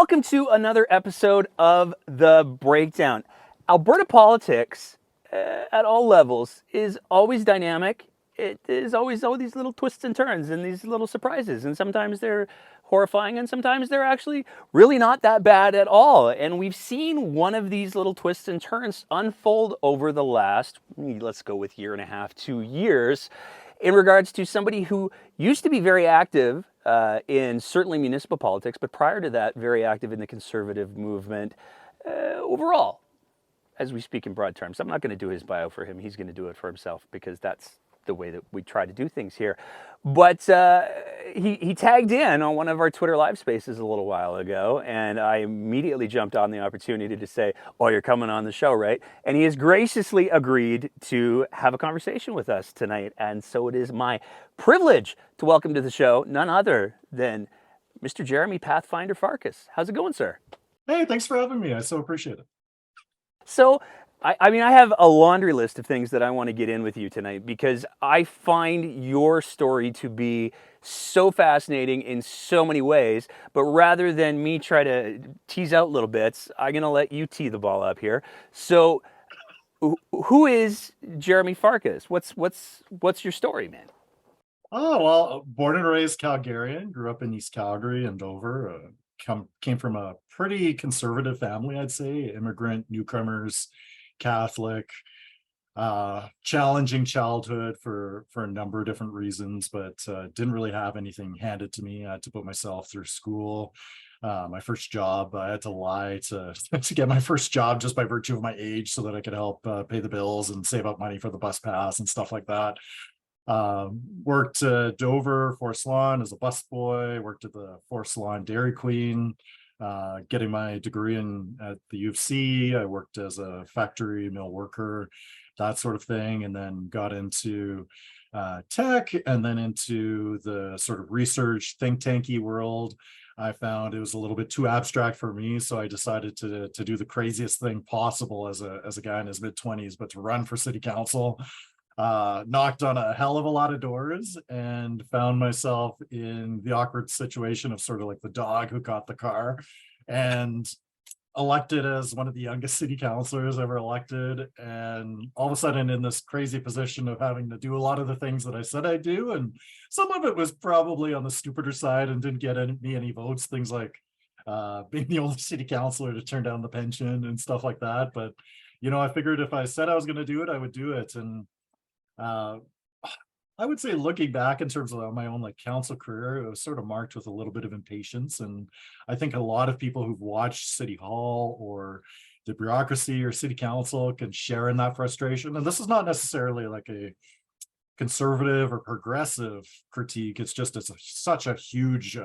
welcome to another episode of The Breakdown. Alberta politics at all levels is always dynamic. It is always all these little twists and turns and these little surprises, and sometimes they're horrifying and sometimes they're actually really not that bad at all. And we've seen one of these little twists and turns unfold over the last, let's go with year and a half, 2 years, in regards to somebody who used to be very active in certainly municipal politics, but prior to that, very active in the conservative movement overall, as we speak in broad terms. I'm not going to do his bio for him. He's going to do it for himself because that's the way that we try to do things here. But he tagged in on one of our Twitter live spaces a little while ago, and I immediately jumped on the opportunity to say, "Oh, you're coming on the show, right?" And he has graciously agreed to have a conversation with us tonight. And so it is my privilege to welcome to the show none other than Mr. Jeromy Pathfinder Farkas. How's it going, sir? Hey, thanks for having me. I so appreciate it. So, I have a laundry list of things that I want to get in with you tonight because I find your story to be so fascinating in so many ways. But rather than me try to tease out little bits, I'm going to let you tee the ball up here. So, who is Jeromy Farkas? What's your story, man? Oh, well, born and raised Calgarian, grew up in East Calgary and Dover. Came from a pretty conservative family, I'd say, immigrant, newcomers, Catholic, challenging childhood for a number of different reasons, but didn't really have anything handed to me. I had to put myself through school. My first job, I had to lie to to get my first job just by virtue of my age so that I could help pay the bills and save up money for the bus pass and stuff like that. Worked Dover, Forest Lawn as a busboy, worked at the Forest Lawn Dairy Queen, getting my degree at the U of C. I worked as a factory mill worker, that sort of thing, and then got into tech and then into the sort of research think tanky world. I found it was a little bit too abstract for me, so I decided to do the craziest thing possible as a guy in his mid-20s, but to run for city council. Knocked on a hell of a lot of doors and found myself in the awkward situation of sort of like the dog who caught the car, and elected as one of the youngest city councilors ever elected, and all of a sudden in this crazy position of having to do a lot of the things that I said I do, and some of it was probably on the stupider side and didn't get me any votes, things like being the only city councilor to turn down the pension and stuff like that. But I figured if I said I was going to do it, I would do it. And uh, I would say, looking back in terms of my own like council career, it was sort of marked with a little bit of impatience. And I think a lot of people who've watched City Hall or the bureaucracy or city council can share in that frustration. And this is not necessarily like a conservative or progressive critique. It's just such a huge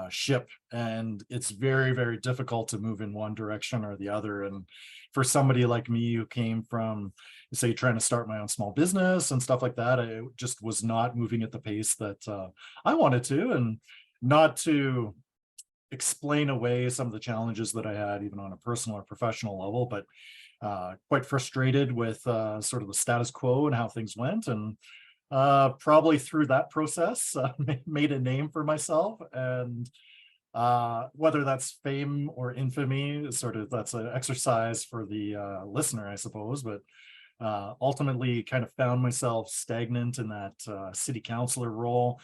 ship, and it's very, very difficult to move in one direction or the other. And for somebody like me who came from, say, trying to start my own small business and stuff like that, I just was not moving at the pace that I wanted to. And not to explain away some of the challenges that I had, even on a personal or professional level, but quite frustrated with sort of the status quo and how things went. And probably through that process, made a name for myself. And whether that's fame or infamy, sort of that's an exercise for the listener, I suppose. But ultimately kind of found myself stagnant in that city councilor role.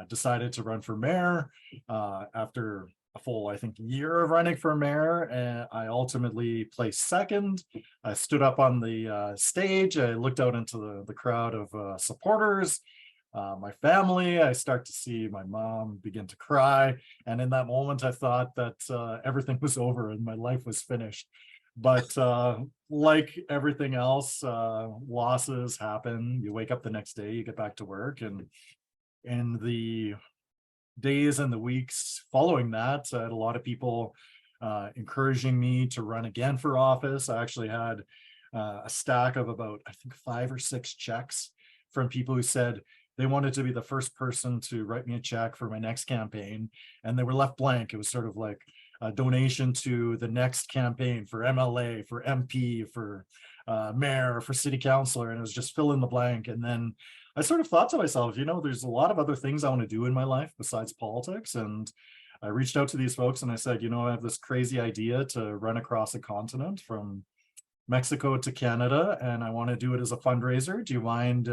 Decided to run for mayor after a full, I think, year of running for mayor, and I ultimately placed second. I stood up on the stage. I looked out into the crowd of supporters, my family. I start to see my mom begin to cry, and in that moment, I thought that everything was over and my life was finished. But like everything else, losses happen. You wake up the next day, you get back to work, and in the days and the weeks following that, I had a lot of people encouraging me to run again for office. I actually had a stack of about, I think, 5 or 6 checks from people who said they wanted to be the first person to write me a check for my next campaign, and they were left blank. It was sort of like a donation to the next campaign for MLA, for MP, for mayor, for city councilor, and it was just fill in the blank. And then I sort of thought to myself, there's a lot of other things I want to do in my life besides politics, and I reached out to these folks and I said, I have this crazy idea to run across a continent from Mexico to Canada, and I want to do it as a fundraiser. Do you mind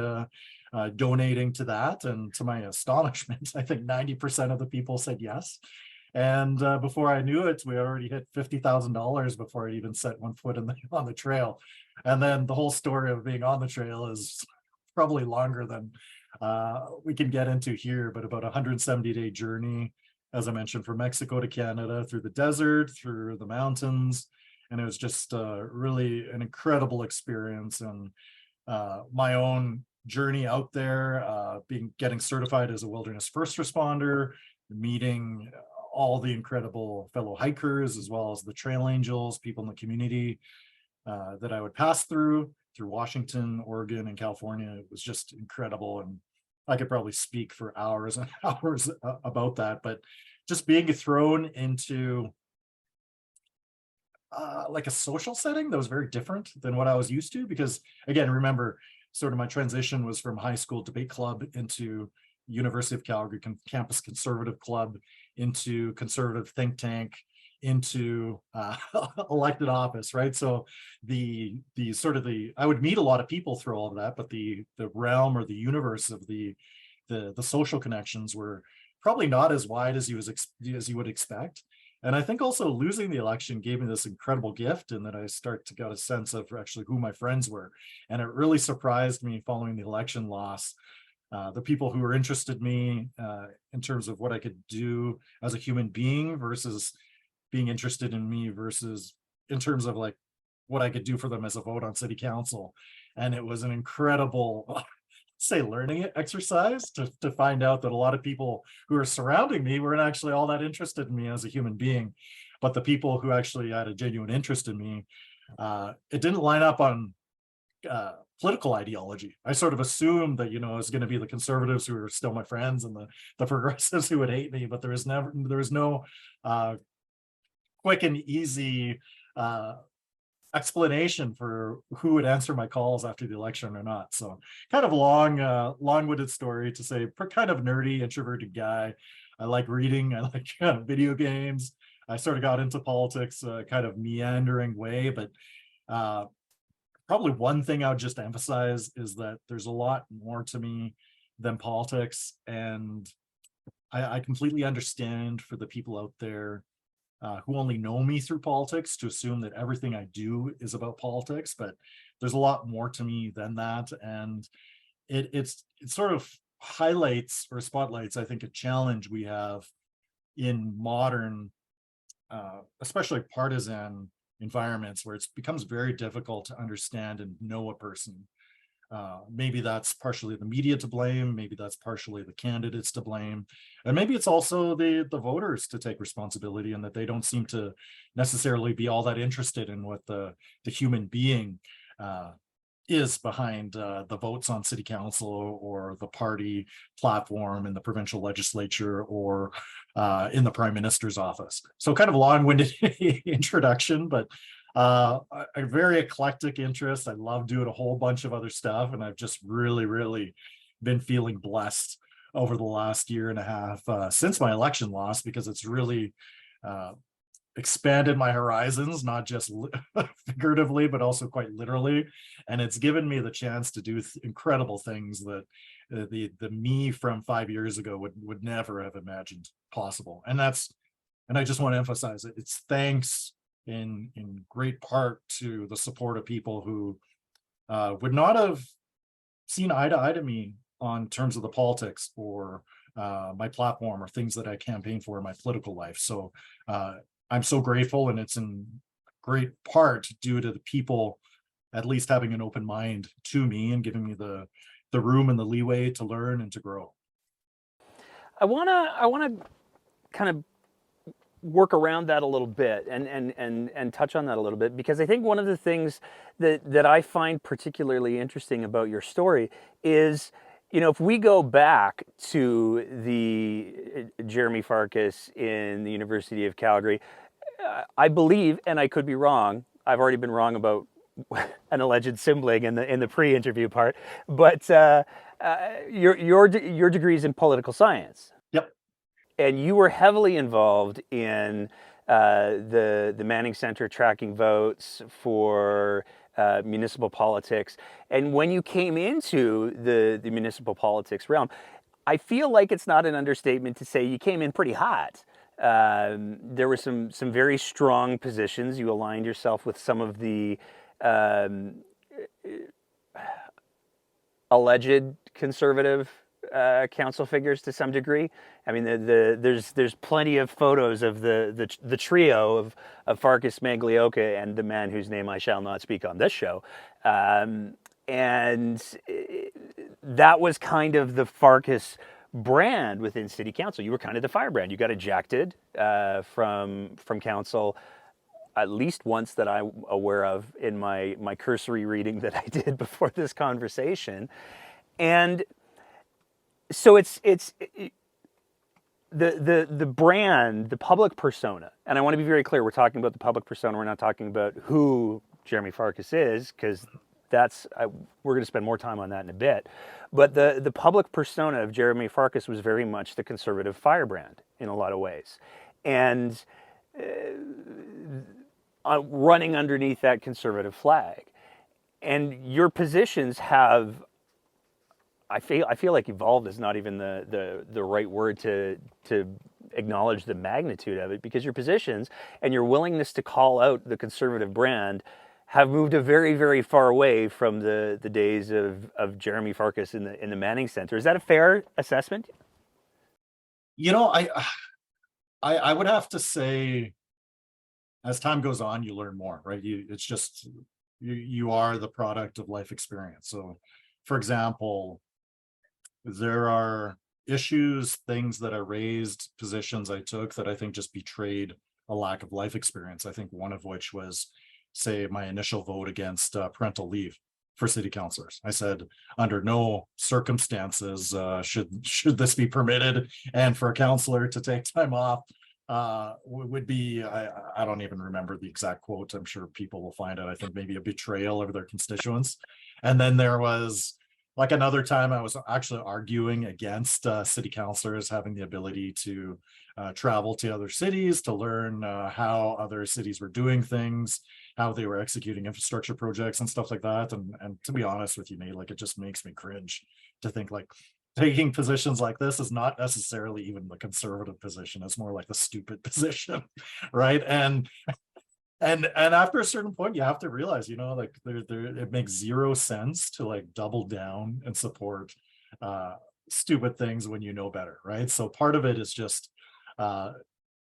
donating to that? And to my astonishment, I think 90% of the people said yes. And before I knew it, we already hit $50,000 before I even set one foot on the trail. And then the whole story of being on the trail is probably longer than we can get into here, but about a 170-day journey, as I mentioned, from Mexico to Canada, through the desert, through the mountains. And it was just really an incredible experience. And my own journey out there, getting certified as a wilderness first responder, meeting all the incredible fellow hikers, as well as the trail angels, people in the community that I would pass through Washington, Oregon, and California. It was just incredible. And I could probably speak for hours and hours about that, but just being thrown into like a social setting that was very different than what I was used to, because again, remember, sort of my transition was from high school debate club into University of Calgary campus conservative club, into conservative think tank, into elected office, right? So the I would meet a lot of people through all of that, but the realm or the universe of the social connections were probably not as wide as you would expect. And I think also losing the election gave me this incredible gift, and that I start to get a sense of actually who my friends were. And it really surprised me following the election loss, the people who were interested in me in terms of what I could do as a human being versus being interested in me versus in terms of like what I could do for them as a vote on city council. And it was an incredible say learning exercise to find out that a lot of people who are surrounding me weren't actually all that interested in me as a human being, but the people who actually had a genuine interest in me, it didn't line up on political ideology. I sort of assumed that, it was going to be the conservatives who are still my friends and the progressives who would hate me, but there was no quick and easy explanation for who would answer my calls after the election or not. So kind of long-winded story to say, kind of nerdy, introverted guy. I like reading. I like video games. I sort of got into politics kind of meandering way, but probably one thing I would just emphasize is that there's a lot more to me than politics. And I completely understand for the people out there who only know me through politics to assume that everything I do is about politics, but there's a lot more to me than that. And it sort of highlights or spotlights, I think, a challenge we have in modern, especially partisan environments, where it becomes very difficult to understand and know a person. Maybe that's partially the media to blame, maybe that's partially the candidates to blame, and maybe it's also the voters to take responsibility, and that they don't seem to necessarily be all that interested in what the human being is behind the votes on city council or the party platform in the provincial legislature or in the prime minister's office. So kind of long-winded introduction, but a very eclectic interest. I love doing a whole bunch of other stuff, and I've just really been feeling blessed over the last year and a half since my election loss, because it's really expanded my horizons, not just figuratively, but also quite literally. And it's given me the chance to do incredible things that the me from 5 years ago would never have imagined possible. And I just want to emphasize it. It's thanks in great part to the support of people who would not have seen eye to eye to me on terms of the politics or my platform or things that I campaign for in my political life. So I'm so grateful, and it's in great part due to the people at least having an open mind to me and giving me the room and the leeway to learn and to grow. I wanna kind of work around that a little bit and touch on that a little bit, because I think one of the things that I find particularly interesting about your story is, if we go back to the Jeromy Farkas in the University of Calgary, I believe, and I could be wrong, I've already been wrong about an alleged sibling in the pre-interview part, but your degree is in political science. Yep. and you were heavily involved in the Manning Center tracking votes for municipal politics. And when you came into the municipal politics realm, I feel like it's not an understatement to say you came in pretty hot. There were some very strong positions. You aligned yourself with some of the um, alleged conservative council figures to some degree. I mean, there's plenty of photos of the trio of Farkas, Maglioka, and the man whose name I shall not speak on this show. And that was kind of the Farkas brand within city council. You were kind of the firebrand. You got ejected from council at least once that I'm aware of in my cursory reading that I did before this conversation. And so it's the brand, the public persona, and I want to be very clear. We're talking about the public persona. We're not talking about who Jeromy Farkas is, because we're going to spend more time on that in a bit. But the public persona of Jeromy Farkas was very much the conservative firebrand in a lot of ways, and running underneath that conservative flag. And your positions have, I feel like evolved is not even the right word to acknowledge the magnitude of it, because your positions and your willingness to call out the conservative brand have moved a very, very far away from the days of Jeromy Farkas in the Manning Center. Is that a fair assessment? You know, I would have to say, as time goes on, you learn more, right? It's just you are the product of life experience. So, for example, there are issues, things that I raised, positions I took that I think just betrayed a lack of life experience. I think one of which was, say, my initial vote against parental leave for city councilors. I said, under no circumstances should this be permitted, and for a councilor to take time off would be, I don't even remember the exact quote. I'm sure people will find it. I think maybe a betrayal of their constituents. And then there was like another time I was actually arguing against city councilors having the ability to travel to other cities to learn how other cities were doing things, how they were executing infrastructure projects and stuff like that. And to be honest with you, Nate, like, it just makes me cringe to think like taking positions like this is not necessarily even the conservative position. It's more like the stupid position, right? And after a certain point, you have to realize, you know, like it makes zero sense to like double down and support stupid things when you know better, right? So part of it is just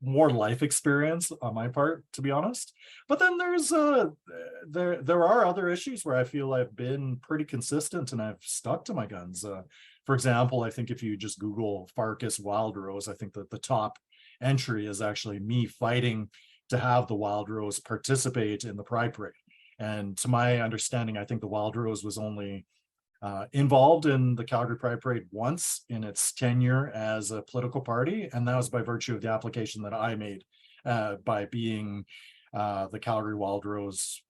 more life experience on my part, to be honest. But then there's there are other issues where I feel I've been pretty consistent and I've stuck to my guns. For example, I think if you just Google Farkas Wild Rose, I think that the top entry is actually me fighting to have the Wild Rose participate in the Pride Parade. And to my understanding, I think the Wild Rose was only involved in the Calgary Pride Parade once in its tenure as a political party, and that was by virtue of the application that I made by being the Calgary Wild Rose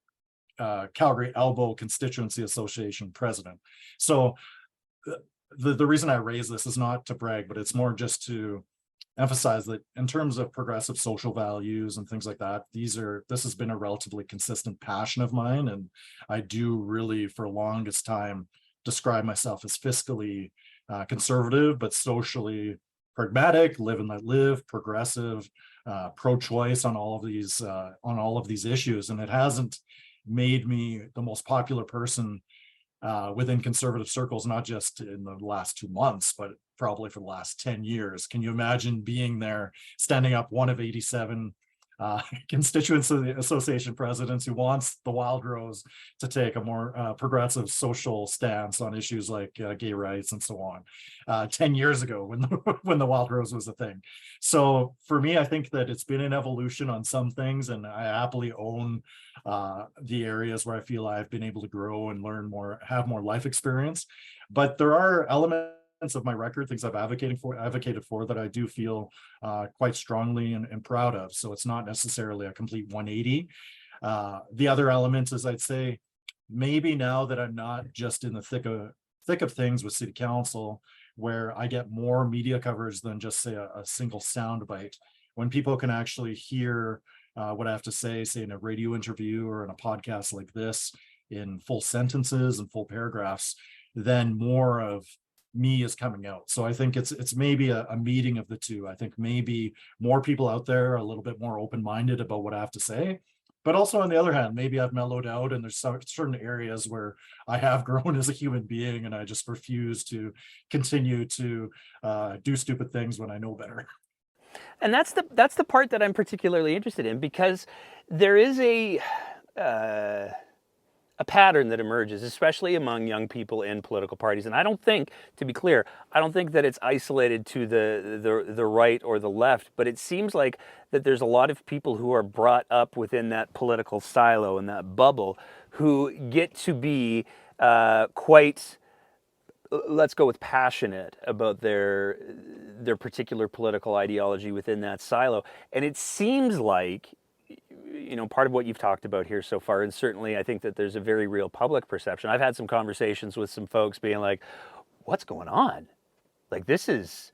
Calgary Elbow Constituency Association president. So the reason I raise this is not to brag, but it's more just to emphasize that in terms of progressive social values and things like that, this has been a relatively consistent passion of mine, and I do really, for the longest time, describe myself as fiscally conservative, but socially pragmatic, live and let live, progressive, pro-choice on all of these issues. And it hasn't made me the most popular person within conservative circles, not just in the last 2 months, but probably for the last 10 years. Can you imagine being there, standing up one of 87 constituency association presidents who wants the Wild Rose to take a more progressive social stance on issues like gay rights and so on 10 years ago when the Wild Rose was a thing. So for me, I think that it's been an evolution on some things, and I happily own the areas where I feel I've been able to grow and learn more, have more life experience. But there are elements of my record, things I've advocated for that I do feel quite strongly and proud of. So it's not necessarily a complete 180. The other element is, I'd say, maybe now that I'm not just in the thick thick of things with city council, where I get more media coverage than just say a single sound bite. When people can actually hear what I have to say in a radio interview or in a podcast like this in full sentences and full paragraphs, then more of me is coming out. So I think it's maybe a meeting of the two. I think maybe more people out there are a little bit more open-minded about what I have to say. But also on the other hand, maybe I've mellowed out and there's certain areas where I have grown as a human being and I just refuse to continue to do stupid things when I know better. And that's the part that I'm particularly interested in, because there is a pattern that emerges, especially among young people in political parties. And I don't think, to be clear, I don't think that it's isolated to the right or the left, but it seems like that there's a lot of people who are brought up within that political silo and that bubble who get to be quite, let's go with passionate about their particular political ideology within that silo. And it seems like, part of what you've talked about here so far, and certainly I think that there's a very real public perception. I've had some conversations with some folks being like, what's going on? Like, this is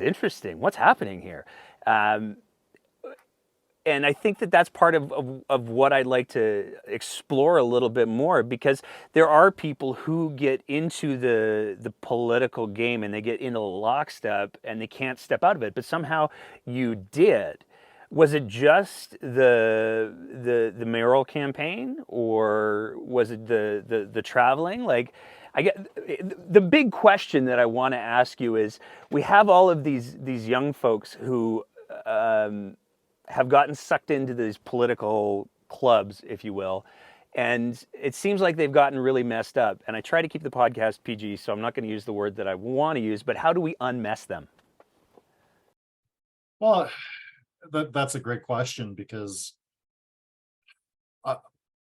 interesting. What's happening here? And I think that that's part of what I'd like to explore a little bit more, because there are people who get into the political game and they get into lockstep and they can't step out of it, but somehow you did. Was it just the mayoral campaign, or was it the traveling? Like, I get the big question that I want to ask you is: we have all of these young folks who have gotten sucked into these political clubs, if you will, and it seems like they've gotten really messed up. And I try to keep the podcast PG, so I'm not going to use the word that I want to use. But how do we unmess them? Well, that's a great question, because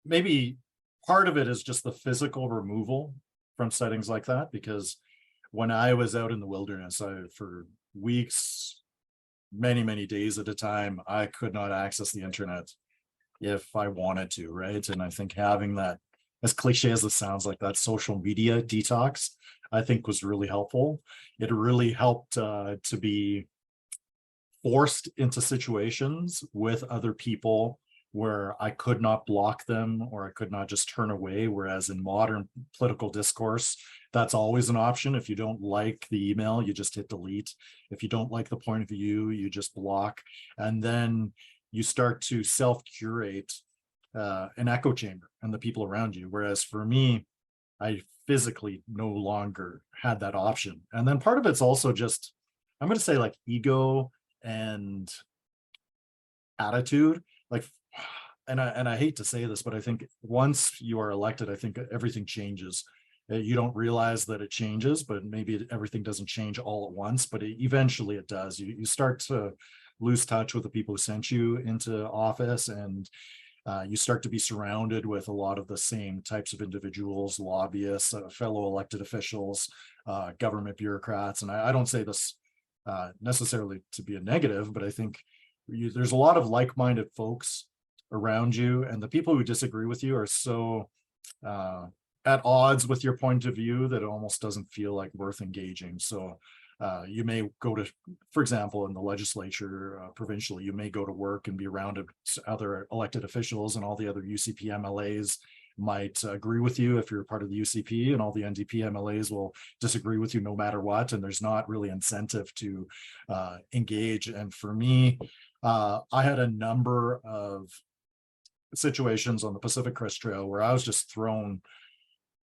maybe part of it is just the physical removal from settings like that. Because when I was out in the wilderness, for weeks, many days at a time, I could not access the internet if I wanted to, right? And I think having that, as cliche as it sounds, like that social media detox, I think was really helpful. It really helped to be forced into situations with other people where I could not block them or I could not just turn away. Whereas in modern political discourse, that's always an option. If you don't like the email, you just hit delete. If you don't like the point of view, you just block. And then you start to self-curate an echo chamber and the people around you. Whereas for me, I physically no longer had that option. And then part of it's also just, I'm going to say, like, ego and attitude. Like, and I hate to say this, but I think once you are elected, I think everything changes. You don't realize that it changes, but maybe everything doesn't change all at once, but eventually it does. You start to lose touch with the people who sent you into office, and you start to be surrounded with a lot of the same types of individuals, lobbyists, fellow elected officials, government bureaucrats. And I don't say this necessarily to be a negative, but I think there's a lot of like-minded folks around you, and the people who disagree with you are so at odds with your point of view that it almost doesn't feel like worth engaging. So you may go to, for example, in the legislature provincially, you may go to work and be around other elected officials, and all the other UCP MLAs might agree with you if you're part of the UCP, and all the NDP MLAs will disagree with you no matter what. And there's not really incentive to engage. And for me, I had a number of situations on the Pacific Crest Trail where I was just thrown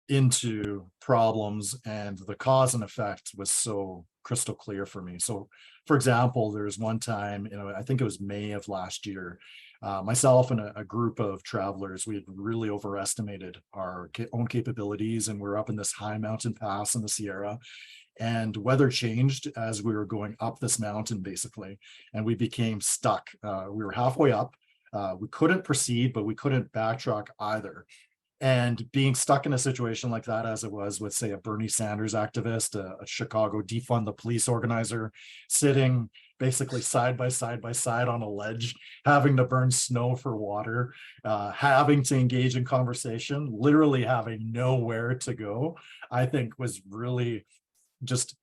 into problems, and the cause and effect was so crystal clear for me. So, for example, there's one time, I think it was May of last year, myself and a group of travelers, we had really overestimated our own capabilities, and we're up in this high mountain pass in the Sierra, and weather changed as we were going up this mountain, basically, and we became stuck. We were halfway up. We couldn't proceed, but we couldn't backtrack either. And being stuck in a situation like that, as it was with, say, a Bernie Sanders activist, a Chicago defund the police organizer, sitting basically side by side on a ledge, having to burn snow for water, having to engage in conversation, literally having nowhere to go, I think was really just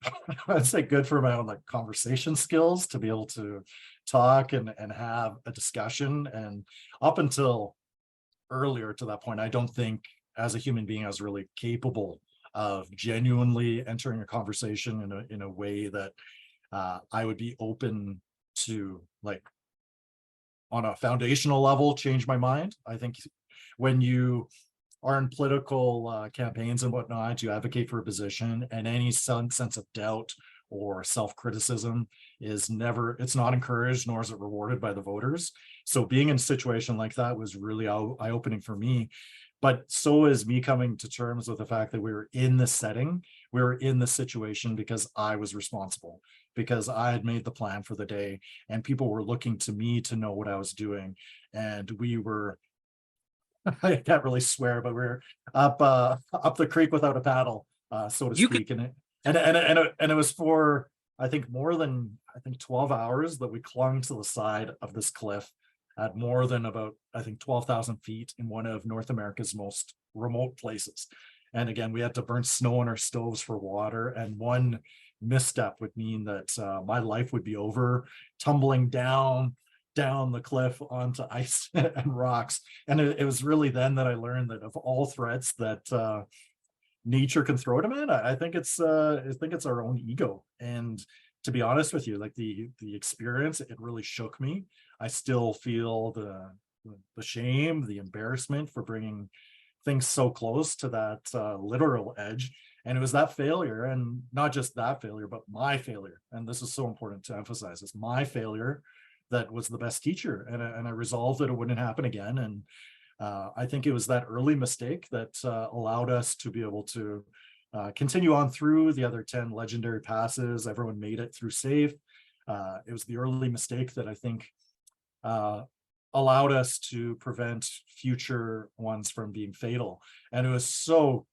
I'd say good for my own like conversation skills to be able to talk and have a discussion. And up until earlier to that point, I don't think as a human being I was really capable of genuinely entering a conversation in a way that I would be open to, like, on a foundational level, change my mind. I think when you are in political campaigns and whatnot, you advocate for a position, and any sense of doubt or self-criticism is never, it's not encouraged, nor is it rewarded by the voters. So being in a situation like that was really eye-opening for me. But so is me coming to terms with the fact that we were in this setting, we were in this situation because I was responsible, because I had made the plan for the day, and people were looking to me to know what I was doing. And we were, I can't really swear, but we're up the creek without a paddle, so to You could speak. And it was for, I think, more than, I think, 12 hours that we clung to the side of this cliff at more than about, I think, 12,000 feet in one of North America's most remote places. And again, we had to burn snow in our stoves for water, and one misstep would mean that my life would be over, tumbling down the cliff onto ice and rocks. And it was really then that I learned that of all threats that nature can throw at a man, I think it's our own ego. And to be honest with you, like the experience, it really shook me. I still feel the shame, the embarrassment for bringing things so close to that literal edge. And it was that failure, and not just that failure, but my failure. And this is so important to emphasize, it's my failure that was the best teacher. And I resolved that it wouldn't happen again. And I think it was that early mistake that allowed us to be able to continue on through the other 10 legendary passes. Everyone made it through safe. It was the early mistake that I think allowed us to prevent future ones from being fatal. And it was so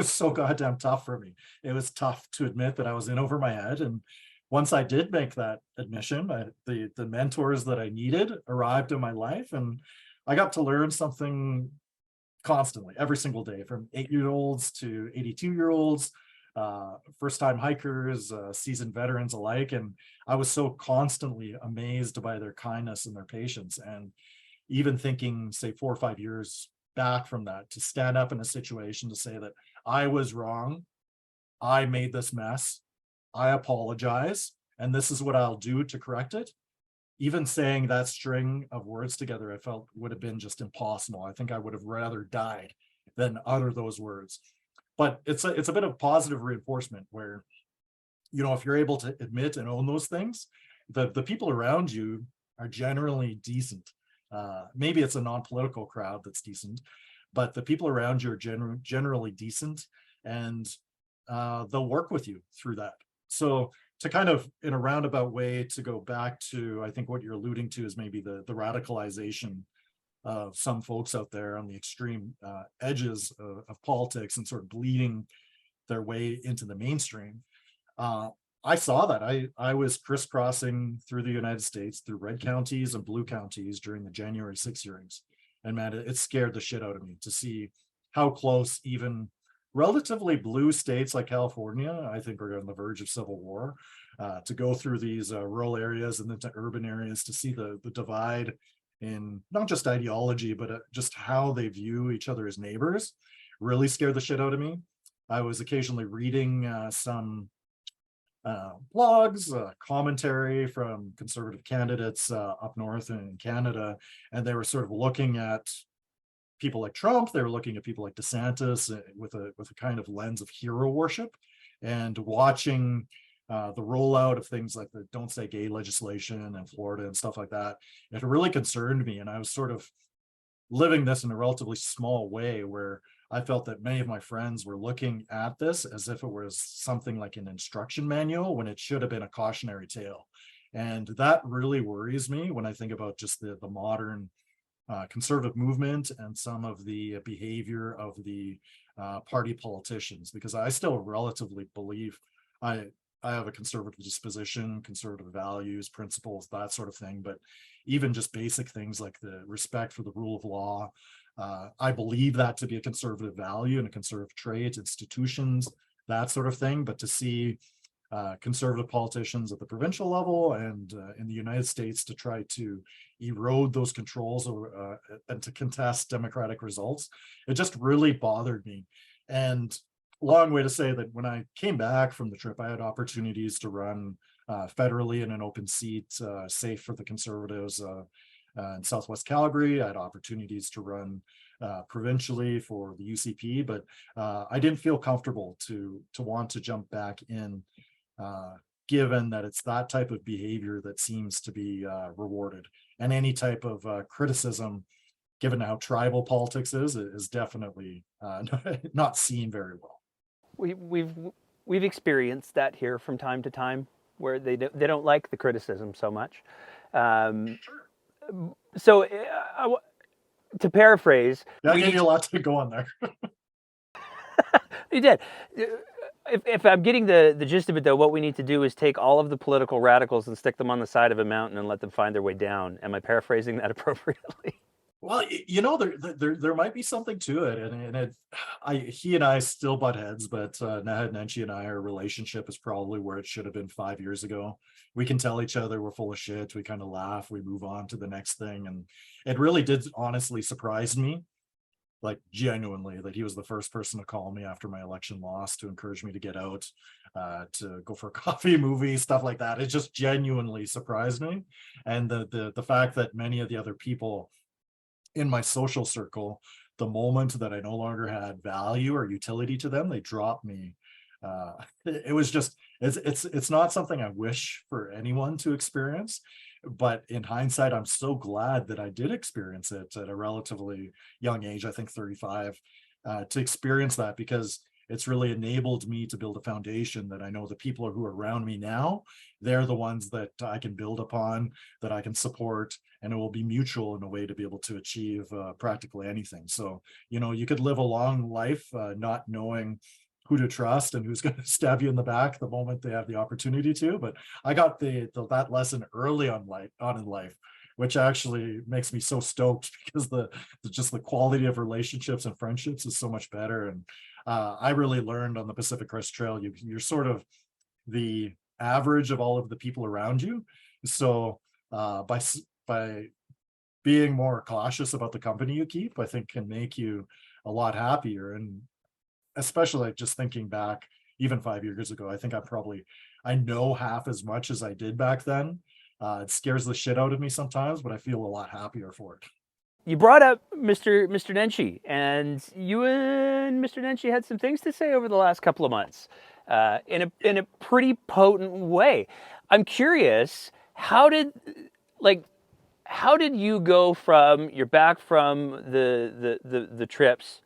so goddamn tough for me. It was tough to admit that I was in over my head. And once I did make that admission, the mentors that I needed arrived in my life, and I got to learn something constantly, every single day, from 8-year-olds to 82-year-olds, first-time hikers, seasoned veterans alike. And I was so constantly amazed by their kindness and their patience. And even thinking, say, 4 or 5 years back from that, to stand up in a situation to say that I was wrong, I made this mess, I apologize, and this is what I'll do to correct it. Even saying that string of words together, I felt would have been just impossible. I think I would have rather died than utter those words. But it's a bit of positive reinforcement where, you know, if you're able to admit and own those things, the people around you are generally decent. Maybe it's a non-political crowd that's decent, but the people around you are generally decent, and they'll work with you through that. So to kind of, in a roundabout way, to go back to, I think what you're alluding to is maybe the radicalization of some folks out there on the extreme edges of politics and sort of bleeding their way into the mainstream. I saw that. I was crisscrossing through the United States, through red counties and blue counties during the January 6 hearings. And man, it scared the shit out of me to see how close even relatively blue states like California, I think, are on the verge of civil war. To go through these rural areas and then to urban areas, to see the divide in not just ideology, but just how they view each other as neighbors, really scared the shit out of me. I was occasionally reading some blogs, commentary from conservative candidates up north in Canada, and they were sort of looking at people like Trump. They were looking at people like DeSantis with a kind of lens of hero worship, and watching the rollout of things like the Don't Say Gay legislation in Florida and stuff like that. It really concerned me, and I was sort of living this in a relatively small way, where I felt that many of my friends were looking at this as if it was something like an instruction manual when it should have been a cautionary tale. And that really worries me when I think about just the modern conservative movement and some of the behavior of the party politicians, because I still relatively believe, I I have a conservative disposition, conservative values, principles, that sort of thing. But even just basic things like the respect for the rule of law, I believe that to be a conservative value and a conservative trait, institutions, that sort of thing. But to see conservative politicians at the provincial level and in the United States to try to erode those controls and to contest democratic results, it just really bothered me. And long way to say that when I came back from the trip, I had opportunities to run federally in an open seat, safe for the Conservatives in Southwest Calgary. I had opportunities to run provincially for the UCP, but I didn't feel comfortable to want to jump back in, given that it's that type of behavior that seems to be rewarded. And any type of criticism, given how tribal politics is definitely not seen very well. We've experienced that here from time to time, where they don't like the criticism so much. So to paraphrase, that gave you a lot to go on there. You did. If I'm getting the gist of it, though, what we need to do is take all of the political radicals and stick them on the side of a mountain and let them find their way down. Am I paraphrasing that appropriately? Well, there might be something to it, and he and I still butt heads, but Naheed Nenshi and our relationship is probably where it should have been 5 years ago. We can tell each other we're full of shit. We kind of laugh. We move on to the next thing, and it really did honestly surprise me, like genuinely, that he was the first person to call me after my election loss to encourage me to get out, to go for a coffee, movie, stuff like that. It just genuinely surprised me, and the fact that many of the other people in my social circle, the moment that I no longer had value or utility to them, they dropped me. It was just, it's not something I wish for anyone to experience, but in hindsight, I'm so glad that I did experience it at a relatively young age, I think 35, to experience that, because it's really enabled me to build a foundation that I know the people who are around me now, they're the ones that I can build upon, that I can support, and it will be mutual in a way to be able to achieve practically anything. So, you could live a long life not knowing who to trust and who's going to stab you in the back the moment they have the opportunity to. But I got that lesson early on in life, which actually makes me so stoked, because just the quality of relationships and friendships is so much better. And I really learned on the Pacific Crest Trail, you're sort of the average of all of the people around you. So by being more cautious about the company you keep, I think can make you a lot happier. And especially just thinking back, even 5 years ago, I think I know half as much as I did back then. It scares the shit out of me sometimes, but I feel a lot happier for it. You brought up Mr. Nenshi, and you and Mr. Nenshi had some things to say over the last couple of months, in a pretty potent way. I'm curious, how did you go from, you're back from the trips,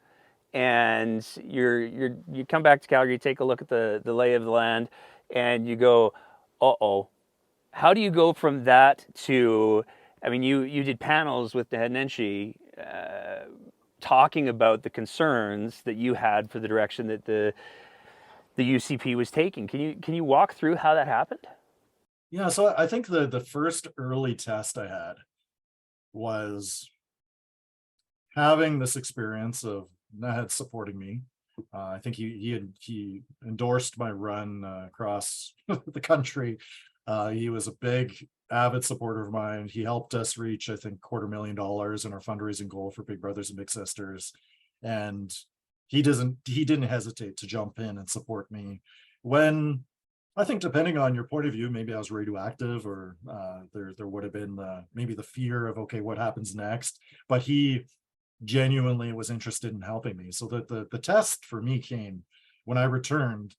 and you come back to Calgary, you take a look at the lay of the land, and you go, uh-oh. How do you go from that to, I mean, you did panels with Naheed Nenshi talking about the concerns that you had for the direction that the UCP was taking. Can you walk through how that happened? Yeah, so I think the first early test I had was having this experience of Naheed supporting me. I think he endorsed my run across the country. He was a big avid supporter of mine. He helped us reach, I think, $250,000 in our fundraising goal for Big Brothers and Big Sisters. And he didn't hesitate to jump in and support me when, I think, depending on your point of view, maybe I was radioactive, or there would have been maybe the fear of, okay, what happens next? But he genuinely was interested in helping me. So the test for me came when I returned.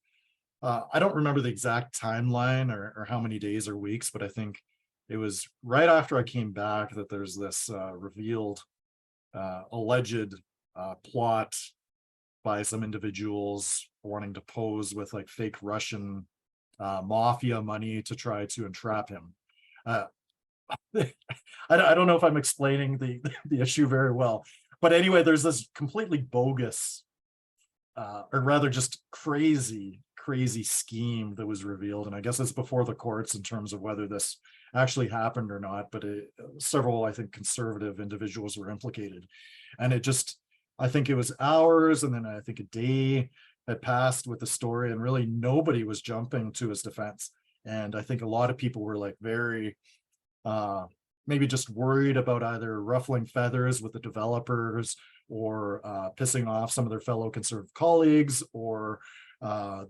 I don't remember the exact timeline or how many days or weeks, but I think it was right after I came back that there's this revealed alleged plot by some individuals wanting to pose with like fake Russian mafia money to try to entrap him. I don't know if I'm explaining the issue very well, but anyway, there's this completely bogus, or rather just crazy crazy scheme that was revealed. And I guess it's before the courts in terms of whether this actually happened or not, but several, I think, conservative individuals were implicated. And it just, I think it was hours and then I think a day had passed with the story, and really nobody was jumping to his defense. And I think a lot of people were like very maybe just worried about either ruffling feathers with the developers or pissing off some of their fellow conservative colleagues, or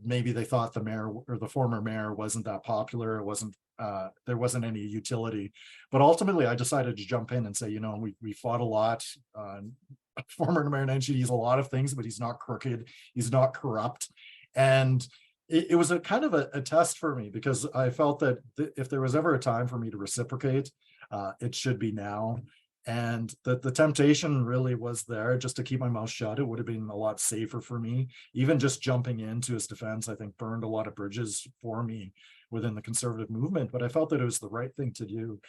maybe they thought the mayor or the former mayor wasn't that popular. It wasn't, there wasn't any utility. But ultimately, I decided to jump in and say, you know, we fought a lot. Former Mayor Nenshi, he's a lot of things, but he's not crooked. He's not corrupt. And it was a kind of a test for me, because I felt that if there was ever a time for me to reciprocate, it should be now. And that the temptation really was there just to keep my mouth shut. It would have been a lot safer for me. Even just jumping into his defense, I think, burned a lot of bridges for me within the conservative movement, but I felt that it was the right thing to do.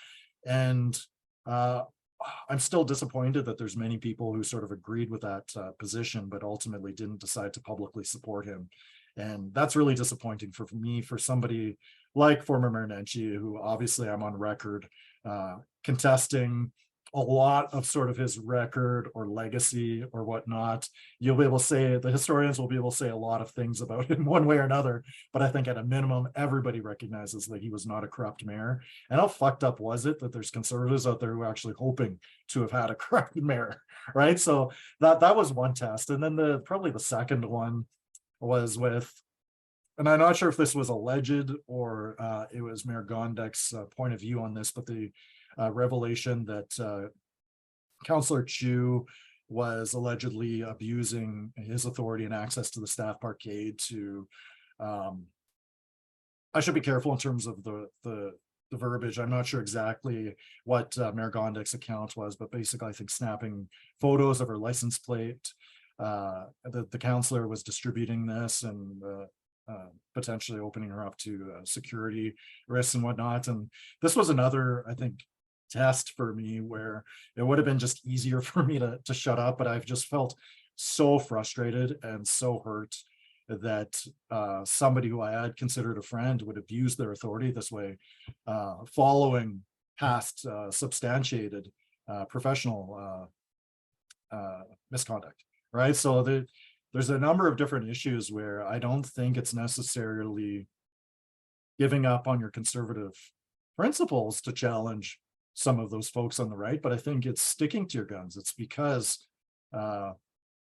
And I'm still disappointed that there's many people who sort of agreed with that position, but ultimately didn't decide to publicly support him. And that's really disappointing for me, for somebody like former Mayor Nenshi, who obviously I'm on record contesting a lot of sort of his record or legacy or whatnot. You'll be able to say, the historians will be able to say a lot of things about him one way or another, but I think at a minimum, everybody recognizes that he was not a corrupt mayor. And how fucked up was it that there's conservatives out there who are actually hoping to have had a corrupt mayor, right? So that was one test. And then probably the second one was with, and I'm not sure if this was alleged or it was Mayor Gondek's point of view on this, but the revelation that Councilor Chu was allegedly abusing his authority and access to the staff parkade to, I should be careful in terms of the verbiage. I'm not sure exactly what Mayor Gondek's account was, but basically I think snapping photos of her license plate. The councilor was distributing this and potentially opening her up to security risks and whatnot. And this was another, I think, test for me where it would have been just easier for me to shut up, but I've just felt so frustrated and so hurt that somebody who I had considered a friend would abuse their authority this way, following past substantiated professional misconduct, right? So there's a number of different issues where I don't think it's necessarily giving up on your conservative principles to challenge some of those folks on the right, but I think it's sticking to your guns. It's because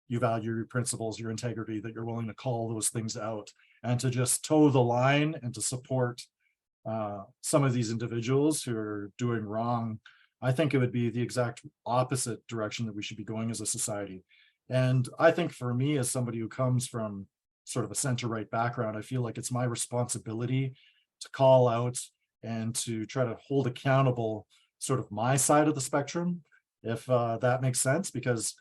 you value your principles, your integrity, that you're willing to call those things out and to just toe the line and to support some of these individuals who are doing wrong. I think it would be the exact opposite direction that we should be going as a society. And I think for me, as somebody who comes from sort of a center-right background, I feel like it's my responsibility to call out and to try to hold accountable sort of my side of the spectrum, if that makes sense, because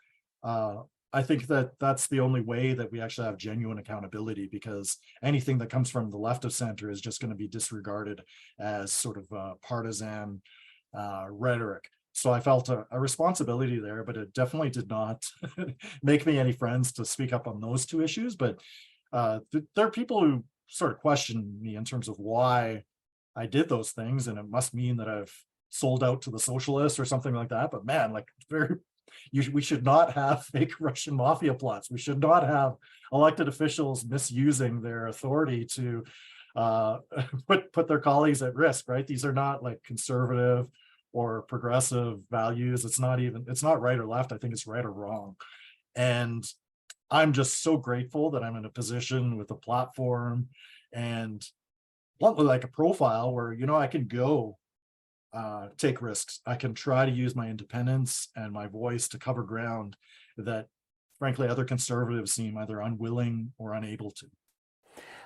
I think that that's the only way that we actually have genuine accountability, because anything that comes from the left of center is just going to be disregarded as sort of partisan rhetoric. So I felt a responsibility there, but it definitely did not make me any friends to speak up on those two issues. But there are people who sort of question me in terms of why I did those things, and it must mean that I've sold out to the socialists or something like that. But man, like we should not have fake Russian mafia plots. We should not have elected officials misusing their authority to put their colleagues at risk, right? These are not like conservative or progressive values. It's not right or left. I think it's right or wrong. And I'm just so grateful that I'm in a position with a platform and like a profile where, you know, I can go take risks. I can try to use my independence and my voice to cover ground that frankly other conservatives seem either unwilling or unable to.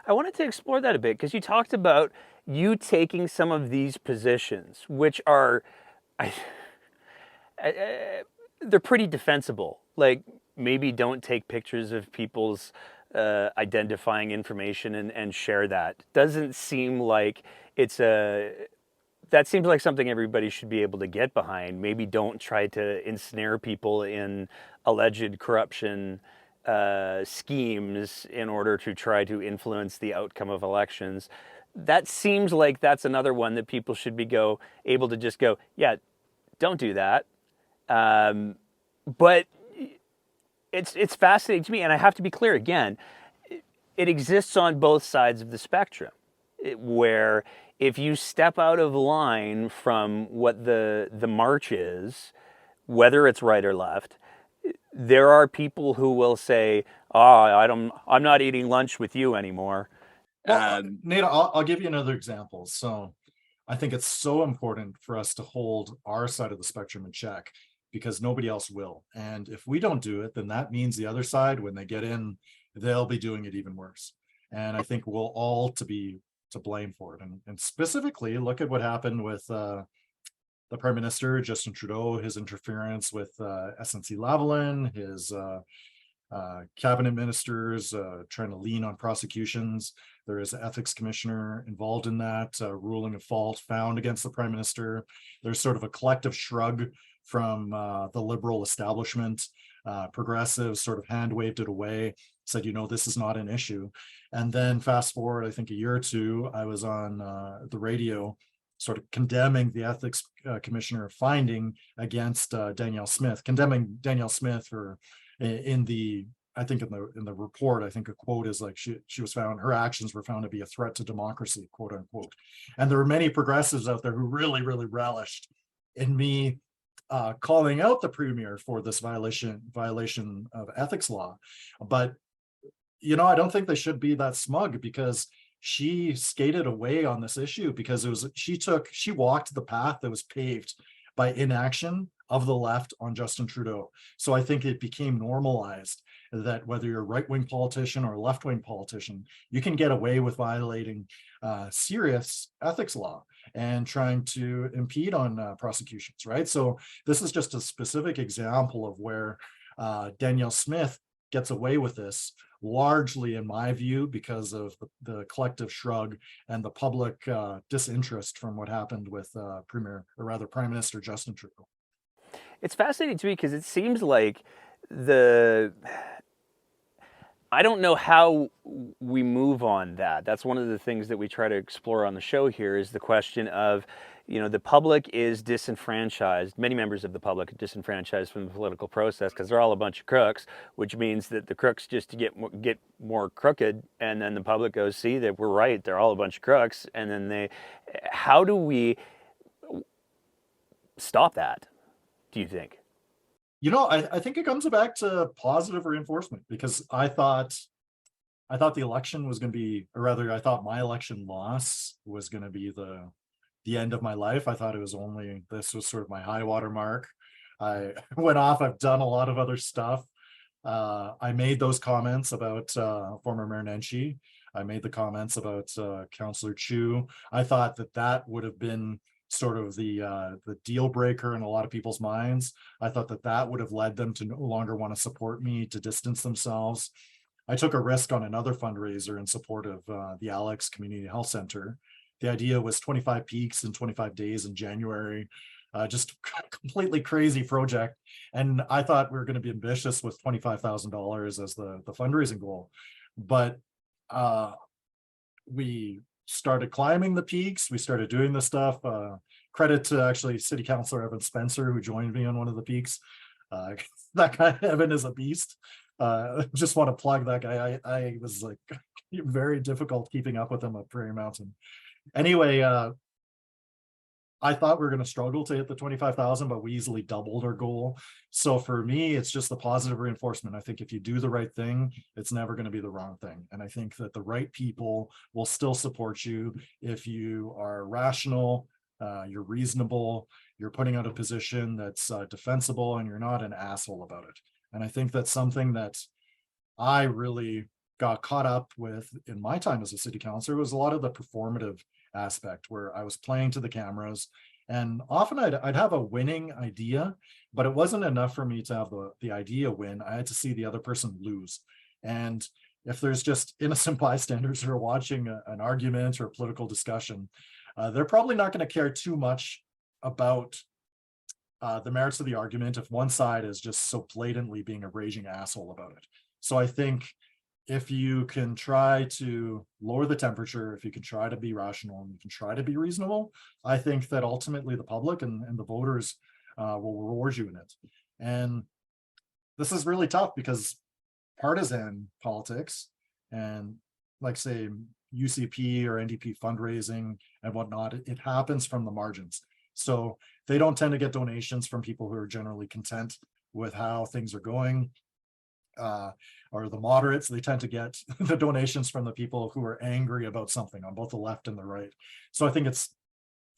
I wanted to explore that a bit because you talked about you taking some of these positions, which are, they're pretty defensible. Like maybe don't take pictures of people's identifying information and share that. Doesn't seem like that seems like something everybody should be able to get behind. Maybe don't try to ensnare people in alleged corruption schemes in order to try to influence the outcome of elections. That seems like that's another one that people should be able to just go, yeah, don't do that. But it's fascinating to me, and I have to be clear again. It exists on both sides of the spectrum, where if you step out of line from what the march is, whether it's right or left, there are people who will say, "Oh, I'm not eating lunch with you anymore." Well, Nate, I'll give you another example. So I think it's so important for us to hold our side of the spectrum in check because nobody else will. And if we don't do it, then that means the other side, when they get in, they'll be doing it even worse. And I think we'll all be to blame for it. And specifically, look at what happened with the Prime Minister, Justin Trudeau, his interference with SNC-Lavalin, his cabinet ministers trying to lean on prosecutions. There is an ethics commissioner involved in that, ruling of fault found against the Prime Minister. There's sort of a collective shrug from the Liberal establishment. Progressives sort of hand waved it away, said, this is not an issue. And then fast forward, I think a year or two, I was on the radio sort of condemning the ethics commissioner finding against Danielle Smith, condemning Danielle Smith for in the report, I think a quote is like she was found, her actions were found to be a threat to democracy, quote unquote. And there were many progressives out there who really, really relished in me calling out the premier for this violation of ethics law. But I don't think they should be that smug, because she skated away on this issue because she walked the path that was paved by inaction of the left on Justin Trudeau. So I think it became normalized that whether you're a right-wing politician or a left-wing politician, you can get away with violating serious ethics law and trying to impede on prosecutions, right? So this is just a specific example of where Danielle Smith gets away with this, largely, in my view, because of the collective shrug and the public disinterest from what happened with Prime Minister Justin Trudeau. It's fascinating to me because it seems like I don't know how we move on that. That's one of the things that we try to explore on the show here, is the question of, the public is disenfranchised. Many members of the public are disenfranchised from the political process because they're all a bunch of crooks, which means that the crooks just get more crooked, and then the public goes, see, that we're right, they're all a bunch of crooks. And then how do we stop that, do you think? I think it comes back to positive reinforcement, because I thought the election was going to be, or rather, I thought my election loss was going to be the end of my life. I thought this was sort of my high water mark. I went off. I've done a lot of other stuff. I made those comments about former Mayor Nenshi. I made the comments about Councilor Chu. I thought that would have been sort of the deal breaker in a lot of people's minds. I thought that would have led them to no longer want to support me, to distance themselves. I took a risk on another fundraiser in support of the Alex Community Health Center. The idea was 25 peaks in 25 days in January, just completely crazy project. And I thought we were going to be ambitious with $25,000 as the fundraising goal. But we started climbing the peaks. We started doing this stuff. Credit to actually City Councilor Evan Spencer, who joined me on one of the peaks. That guy, Evan, is a beast. Just want to plug that guy. I was like very difficult keeping up with him up Prairie Mountain. Anyway, I thought we were going to struggle to hit the 25,000, but we easily doubled our goal. So for me, it's just the positive reinforcement. I think if you do the right thing, it's never going to be the wrong thing. And I think that the right people will still support you if you are rational, you're reasonable, you're putting out a position that's defensible, and you're not an asshole about it. And I think that's something that I really got caught up with in my time as a city councilor, was a lot of the performative aspect, where I was playing to the cameras, and often I'd have a winning idea, but it wasn't enough for me to have the idea win. I had to see the other person lose. And if there's just innocent bystanders who are watching an argument or a political discussion, they're probably not going to care too much about the merits of the argument if one side is just so blatantly being a raging asshole about it. So I think if you can try to lower the temperature, if you can try to be rational and you can try to be reasonable, I think that ultimately the public and the voters will reward you in it. And this is really tough because partisan politics and, like, say, UCP or NDP fundraising and whatnot, it happens from the margins. So they don't tend to get donations from people who are generally content with how things are going, or the moderates. They tend to get the donations from the people who are angry about something on both the left and the right. So I think it's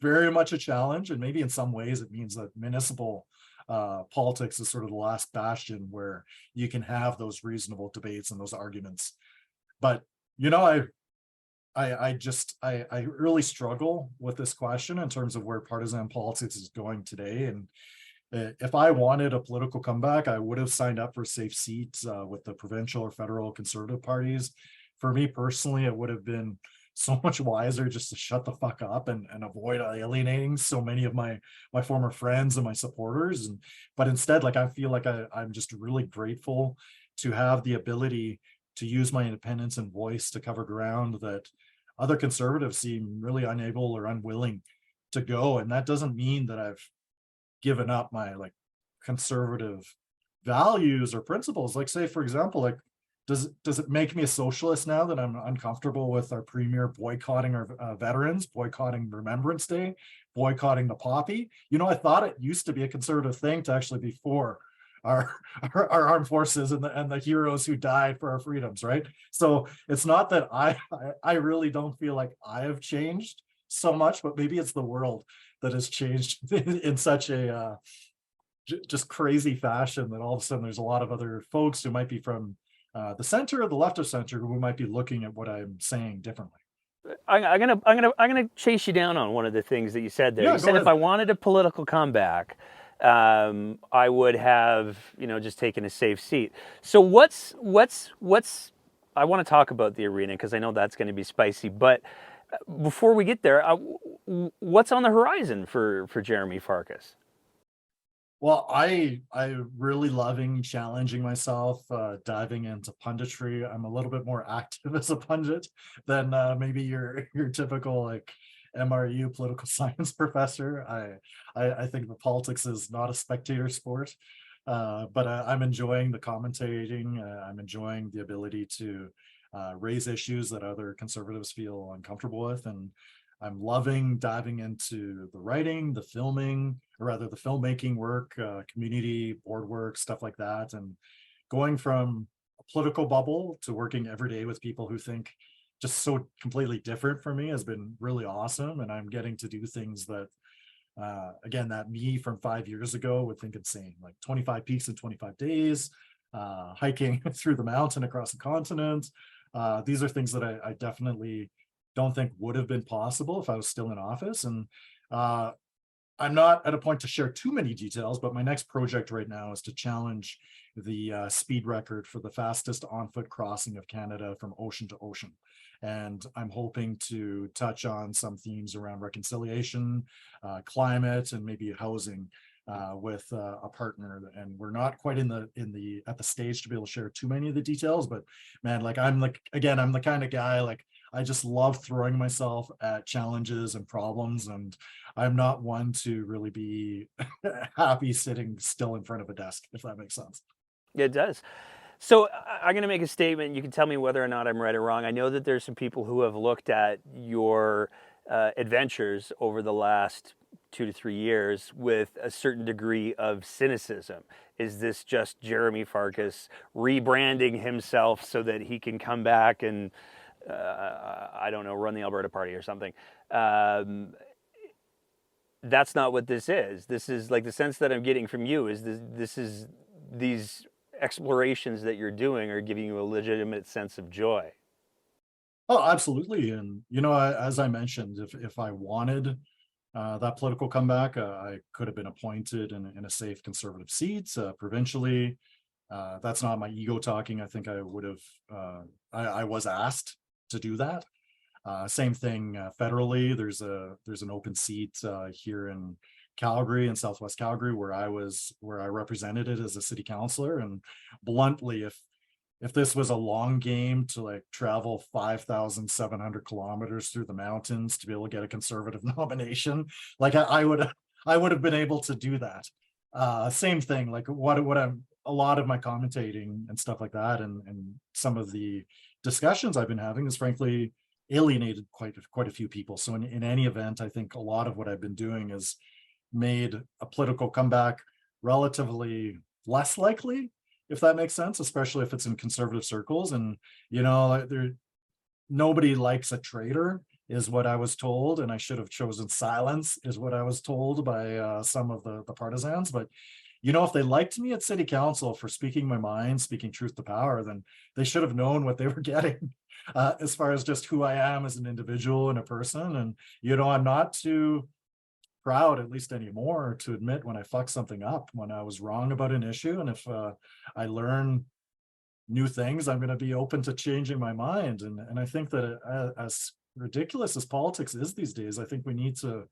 very much a challenge, and maybe in some ways it means that municipal politics is sort of the last bastion where you can have those reasonable debates and those arguments. But you know, I really struggle with this question in terms of where partisan politics is going today. And if I wanted a political comeback, I would have signed up for safe seats with the provincial or federal conservative parties. For me personally, it would have been so much wiser just to shut the fuck up and avoid alienating so many of my former friends and my supporters. And but instead, like, I feel like I'm just really grateful to have the ability to use my independence and voice to cover ground that other conservatives seem really unable or unwilling to go. And that doesn't mean that I've given up my, like, conservative values or principles. Like, say, for example, like, does it make me a socialist now that I'm uncomfortable with our premier boycotting our veterans, boycotting Remembrance Day, boycotting the poppy? You know, I thought it used to be a conservative thing to actually be for our armed forces and the heroes who died for our freedoms, right? So it's not that I really don't feel like I have changed so much, but maybe it's the world that has changed in such a just crazy fashion that all of a sudden there's a lot of other folks who might be from the center or the left of center who might be looking at what I'm saying differently. I'm gonna chase you down on one of the things that you said there. Yeah, You go said if ahead. I wanted a political comeback, I would have, just taken a safe seat. So what's I want to talk about the arena because I know that's going to be spicy. But before we get there, what's on the horizon for Jeromy Farkas? Well, I really loving challenging myself, diving into punditry. I'm a little bit more active as a pundit than maybe your typical, like, MRU political science professor. I think the politics is not a spectator sport, but I'm enjoying the commentating. I'm enjoying the ability to raise issues that other conservatives feel uncomfortable with, and I'm loving diving into the writing, the filming, or rather the filmmaking work, community board work, stuff like that. And going from a political bubble to working every day with people who think just so completely different from me has been really awesome. And I'm getting to do things that, again, that me from 5 years ago would think insane, like 25 peaks in 25 days, hiking through the mountain across the continent. These are things that I definitely don't think would have been possible if I was still in office. And I'm not at a point to share too many details, but my next project right now is to challenge the speed record for the fastest on-foot crossing of Canada from ocean to ocean. And I'm hoping to touch on some themes around reconciliation, climate, and maybe housing with a partner. And we're not quite at the stage to be able to share too many of the details, but man, like, I'm the kind of guy, like, I just love throwing myself at challenges and problems, and I'm not one to really be happy sitting still in front of a desk, if that makes sense. It does. So I'm going to make a statement. You can tell me whether or not I'm right or wrong. I know that there's some people who have looked at your adventures over the last 2 to 3 years with a certain degree of cynicism. Is this just Jeromy Farkas rebranding himself so that he can come back and, I don't know, run the Alberta Party or something? That's not what this is. This is, like, the sense that I'm getting from you is these explorations that you're doing are giving you a legitimate sense of joy. Oh, absolutely. And as I mentioned, if I wanted that political comeback, I could have been appointed in a safe conservative seat provincially. That's not my ego talking. I think I would have. I was asked to do that. Same thing federally. There's an open seat here in Calgary, in Southwest Calgary, where I represented it as a city councilor. And bluntly, if this was a long game to like travel 5,700 kilometers through the mountains to be able to get a conservative nomination, like I would have been able to do that. Same thing, like what I'm a lot of my commentating and stuff like that, and some of the discussions I've been having is frankly alienated quite a few people. So in any event, I think a lot of what I've been doing is made a political comeback relatively less likely, if that makes sense, especially if it's in conservative circles. And there, nobody likes a traitor is what I was told, and I should have chosen silence is what I was told by some of the partisans. But if they liked me at city council for speaking my mind, speaking truth to power, then they should have known what they were getting as far as just who I am as an individual and a person. And I'm not too proud, at least anymore, to admit when I fuck something up, when I was wrong about an issue. And if I learn new things, I'm going to be open to changing my mind. And I think that as ridiculous as politics is these days, I think we need to,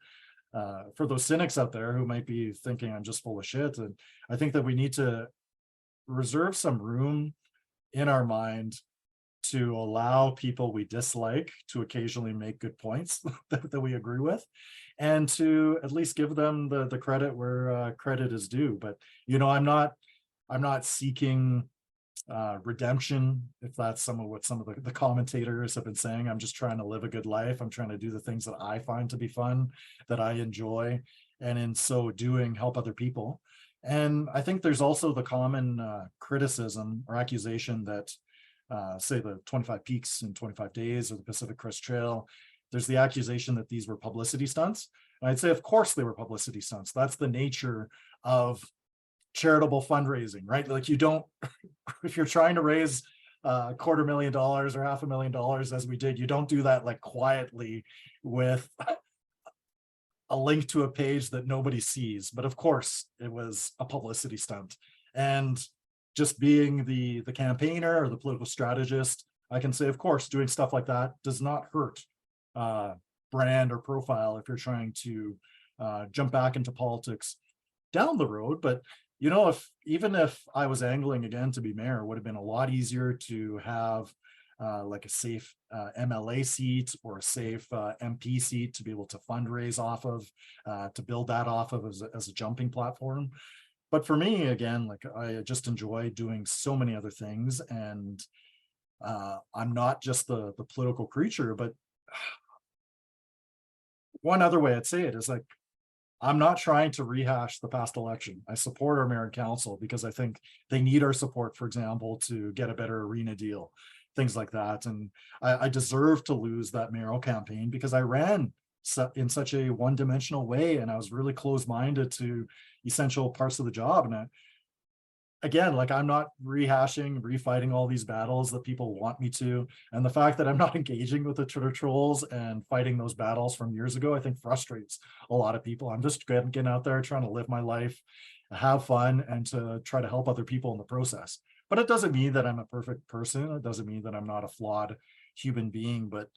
for those cynics out there who might be thinking I'm just full of shit, and I think that we need to reserve some room in our mind to allow people we dislike to occasionally make good points that we agree with, and to at least give them the credit where credit is due. But I'm not seeking redemption, if that's some of what some of the commentators have been saying. I'm just trying to live a good life. I'm trying to do the things that I find to be fun, that I enjoy, and in so doing help other people. And I think there's also the common criticism or accusation that say the 25 Peaks in 25 Days or the Pacific Crest Trail, there's the accusation that these were publicity stunts. And I'd say, of course they were publicity stunts. That's the nature of charitable fundraising, right? Like you don't, if you're trying to raise $250,000 or $500,000, as we did, you don't do that like quietly with a link to a page that nobody sees. But of course it was a publicity stunt. And just being the campaigner or the political strategist, I can say, of course, doing stuff like that does not hurt brand or profile if you're trying to jump back into politics down the road. But even if I was angling again to be mayor, it would have been a lot easier to have like a safe MLA seat or a safe MP seat to be able to fundraise off of, to build that off of as a jumping platform. But for me, again, like I just enjoy doing so many other things, and I'm not just the political creature. But one other way I'd say it is like, I'm not trying to rehash the past election. I support our mayor and council because I think they need our support, for example, to get a better arena deal, things like that. And I deserve to lose that mayoral campaign because I ran in such a one-dimensional way, and I was really closed-minded to essential parts of the job. And again, like I'm not rehashing, refighting all these battles that people want me to. And the fact that I'm not engaging with the Twitter trolls and fighting those battles from years ago, I think frustrates a lot of people. I'm just getting out there, trying to live my life, have fun, and to try to help other people in the process. But it doesn't mean that I'm a perfect person. It doesn't mean that I'm not a flawed human being. But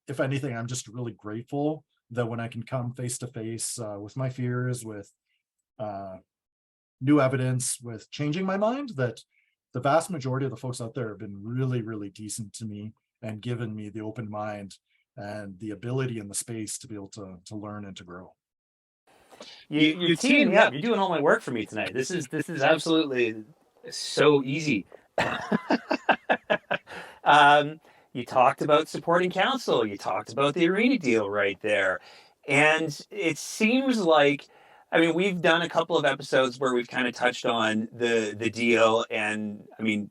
if anything, I'm just really grateful that when I can come face to face with my fears, with new evidence, with changing my mind, that the vast majority of the folks out there have been really, really decent to me and given me the open mind and the ability and the space to be able to learn and to grow. You're teeing me up. You're doing all my work for me tonight. This is absolutely so easy. You talked about supporting council. You talked about the arena deal right there. And it seems like, I mean, we've done a couple of episodes where we've kind of touched on the deal. And I mean,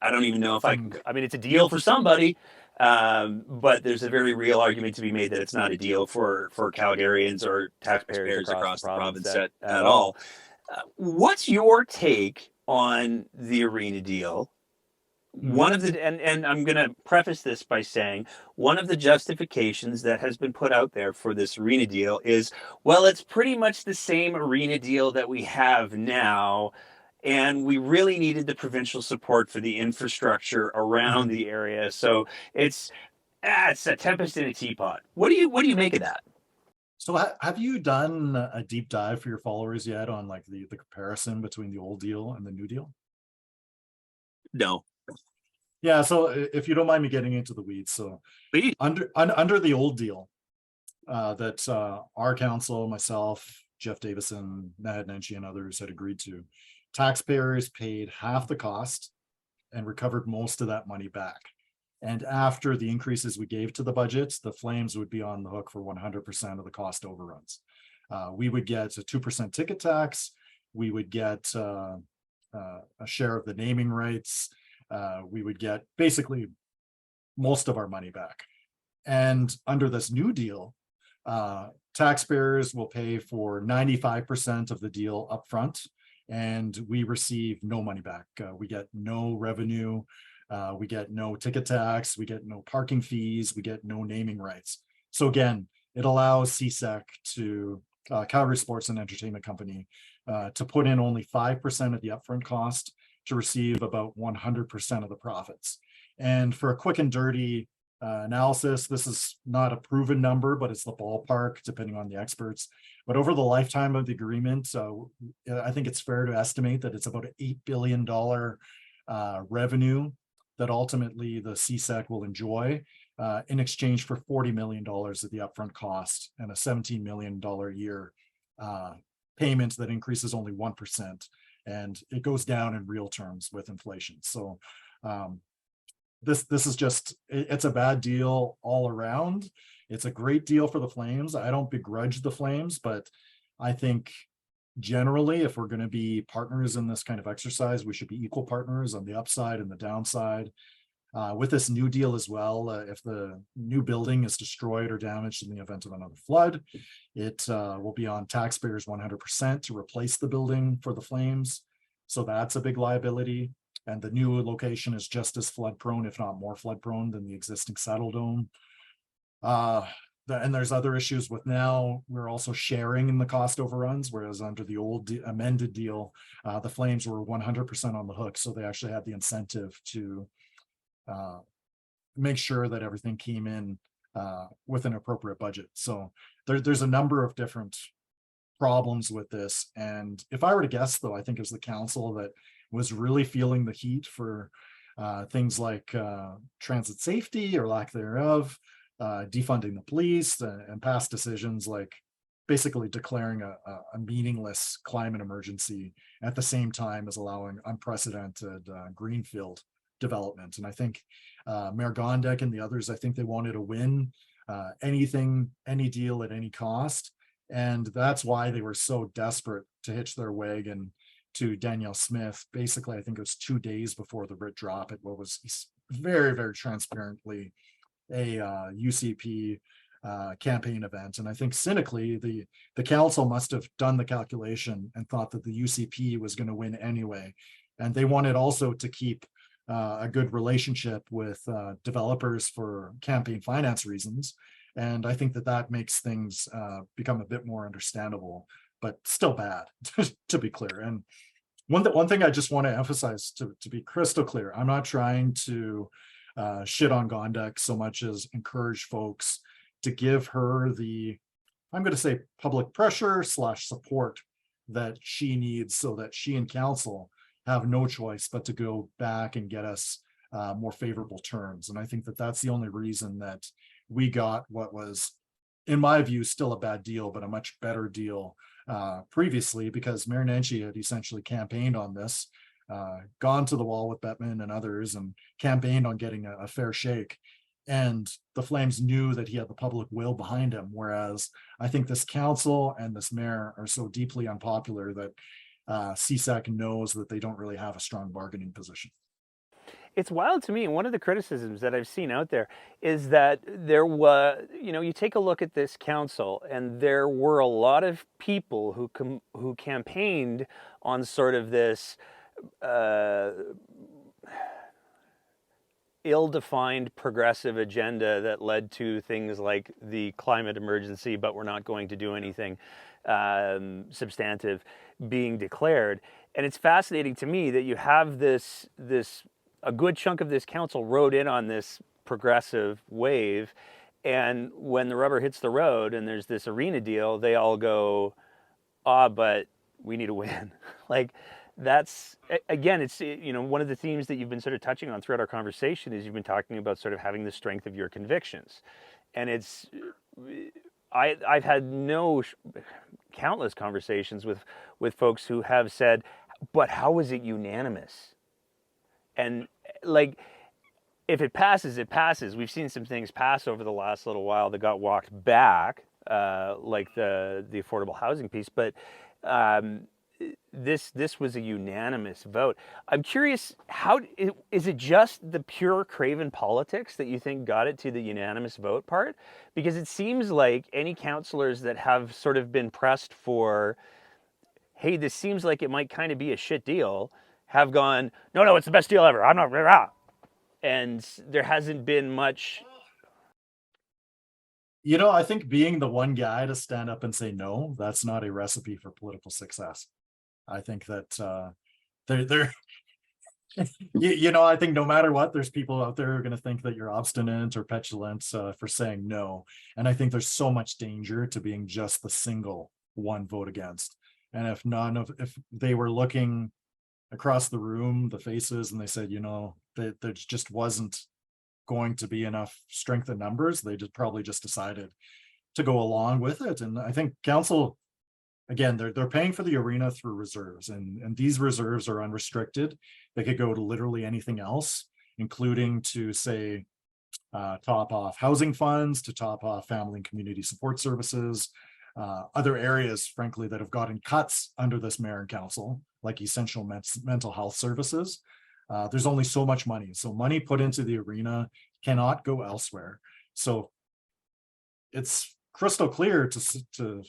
I don't even know if I mean, it's a deal for somebody, but there's a very real argument to be made that it's not a deal for Calgarians or taxpayers across the province at all. What's your take on the arena deal? One of the, and I'm going to preface this by saying one of the justifications that has been put out there for this arena deal is, well, it's pretty much the same arena deal that we have now, and we really needed the provincial support for the infrastructure around the area. So it's a tempest in a teapot. What do you make of that? So have you done a deep dive for your followers yet on like the comparison between the old deal and the new deal? No. Yeah, so if you don't mind me getting into the weeds, so Please. under the old deal, that our council, myself, Jeff Davison, Naheed Nenshi, and others had agreed to, taxpayers paid half the cost and recovered most of that money back. And after the increases we gave to the budget, the Flames would be on the hook for 100% of the cost overruns. We would get a 2% ticket tax. We would get a share of the naming rights. We would get basically most of our money back. And under this new deal, taxpayers will pay for 95% of the deal upfront, and we receive no money back. We get no revenue. We get no ticket tax. We get no parking fees. We get no naming rights. So again, it allows CSEC to Calgary Sports and Entertainment Company to put in only 5% of the upfront cost to receive about 100% of the profits. And for a quick and dirty analysis, this is not a proven number, but it's the ballpark depending on the experts. But over the lifetime of the agreement, I think it's fair to estimate that it's about an $8 billion revenue that ultimately the CSEC will enjoy in exchange for $40 million of the upfront cost and a $17 million a year payment that increases only 1%. And it goes down in real terms with inflation. So this is just, it's a bad deal all around. It's a great deal for the Flames. I don't begrudge the Flames, but I think generally, if we're going to be partners in this kind of exercise, we should be equal partners on the upside and the downside. With this new deal as well, if the new building is destroyed or damaged in the event of another flood, it will be on taxpayers 100% to replace the building for the Flames. So that's a big liability. And the new location is just as flood prone, if not more flood prone than the existing Saddle Dome. And there's other issues with now we're also sharing in the cost overruns, whereas under the old amended deal, the Flames were 100% on the hook. So they actually had the incentive to make sure that everything came in with an appropriate budget. So there's a number of different problems with this. And if I were to guess, though, I think it was the council that was really feeling the heat for things like transit safety or lack thereof, defunding the police, and past decisions like basically declaring a meaningless climate emergency at the same time as allowing unprecedented greenfield development. And I think Mayor Gondek and the others, I think they wanted to win anything, any deal at any cost. And that's why they were so desperate to hitch their wagon to Danielle Smith. Basically, I think it was 2 days before the writ drop at what was very, very transparently a UCP campaign event. And I think cynically, the council must have done the calculation and thought that the UCP was going to win anyway. And they wanted also to keep a good relationship with developers for campaign finance reasons. And I think that makes things become a bit more understandable, but still bad, to be clear. And one thing I just want to emphasize to be crystal clear, I'm not trying to shit on Gondek so much as encourage folks to give her the, I'm going to say, public pressure / support that she needs so that she and council have no choice but to go back and get us more favorable terms. And I think that's the only reason that we got what was, in my view, still a bad deal, but a much better deal previously, because Mayor Nenshi had essentially campaigned on this, gone to the wall with Bettman and others and campaigned on getting a fair shake. And the Flames knew that he had the public will behind him. Whereas I think this council and this mayor are so deeply unpopular that CSEC knows that they don't really have a strong bargaining position. It's wild to me. One of the criticisms that I've seen out there is that there was, you take a look at this council, and there were a lot of people who campaigned on sort of this ill-defined progressive agenda that led to things like the climate emergency, but we're not going to do anything substantive being declared. And it's fascinating to me that you have this a good chunk of this council rode in on this progressive wave, and when the rubber hits the road and there's this arena deal, they all go, but we need to win. Like, that's again, it's one of the themes that you've been sort of touching on throughout our conversation is you've been talking about sort of having the strength of your convictions, and it's I've had countless conversations with folks who have said, but how was it unanimous? And like, if it passes, it passes. We've seen some things pass over the last little while that got walked back, like the affordable housing piece. But um, this was a unanimous vote. I'm curious, is it just the pure Craven politics that you think got it to the unanimous vote part? Because it seems like any councillors that have sort of been pressed for, hey, this seems like it might kind of be a shit deal, have gone, no, no, it's the best deal ever. I'm not, rah. And there hasn't been much. I think being the one guy to stand up and say no, that's not a recipe for political success. I think that they're I think no matter what, there's people out there who are going to think that you're obstinate or petulant for saying no. And I think there's so much danger to being just the single one vote against. And if they were looking across the room, the faces, and they said, there just wasn't going to be enough strength in numbers, they probably just decided to go along with it. And I think council, again, they're paying for the arena through reserves, and these reserves are unrestricted. They could go to literally anything else, including to say top off housing funds, to top off family and community support services, other areas, frankly, that have gotten cuts under this mayor and council, like essential mental health services. There's only so much money. So money put into the arena cannot go elsewhere. So it's crystal clear to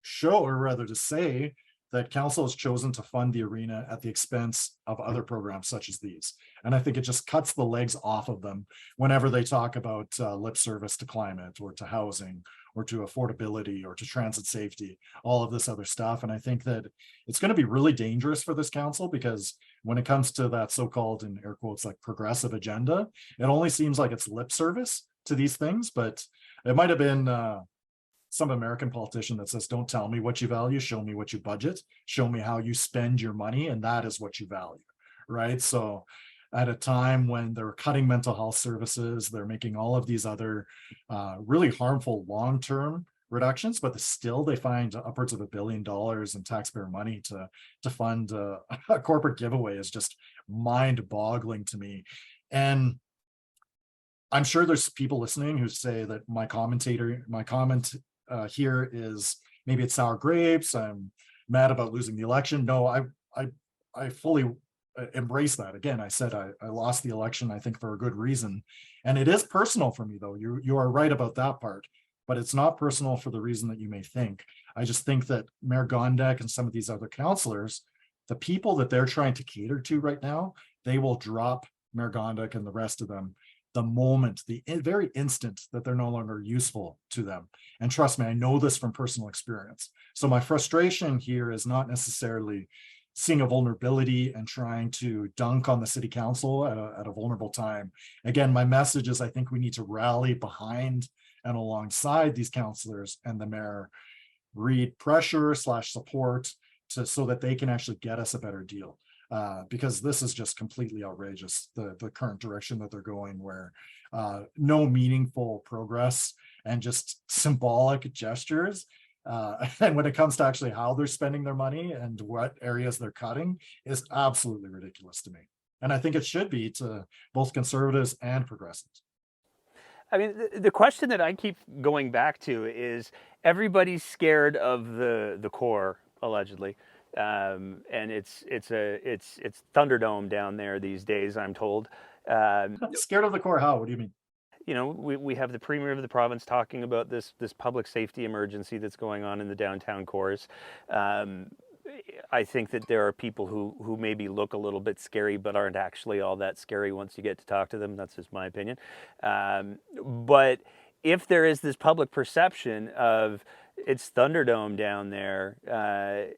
show, or rather to say, that council has chosen to fund the arena at the expense of other programs such as these. And I think it just cuts the legs off of them whenever they talk about lip service to climate or to housing or to affordability or to transit safety, all of this other stuff. And I think that it's going to be really dangerous for this council, because when it comes to that so-called, in air quotes, like progressive agenda, it only seems like it's lip service to these things. But it might have been some American politician that says, don't tell me what you value, show me what you budget, show me how you spend your money, and that is what you value, right? So at a time when they're cutting mental health services, they're making all of these other really harmful long-term reductions, but still they find upwards of $1 billion in taxpayer money to fund a corporate giveaway is just mind-boggling to me. And I'm sure there's people listening who say that my comment here is maybe it's sour grapes, I'm mad about losing the election. No, I fully embrace that. Again, I said I lost the election, I think, for a good reason. And it is personal for me, though. You are right about that part, but it's not personal for the reason that you may think. I just think that Mayor Gondek and some of these other councillors, the people that they're trying to cater to right now, they will drop Mayor Gondek and the rest of them the moment, the very instant that they're no longer useful to them. And trust me, I know this from personal experience. So my frustration here is not necessarily seeing a vulnerability and trying to dunk on the city council at a vulnerable time. Again, my message is I think we need to rally behind and alongside these councillors and the mayor, read pressure / support so that they can actually get us a better deal. Because this is just completely outrageous, the current direction that they're going, where no meaningful progress and just symbolic gestures. And when it comes to actually how they're spending their money and what areas they're cutting is absolutely ridiculous to me. And I think it should be to both conservatives and progressives. I mean, the question that I keep going back to is everybody's scared of the core, allegedly. And it's Thunderdome down there these days, I'm told. Scared of the core? How? What do you mean? We have the premier of the province talking about this public safety emergency that's going on in the downtown cores. I think that there are people who maybe look a little bit scary, but aren't actually all that scary once you get to talk to them. That's just my opinion. But if there is this public perception of it's Thunderdome down there,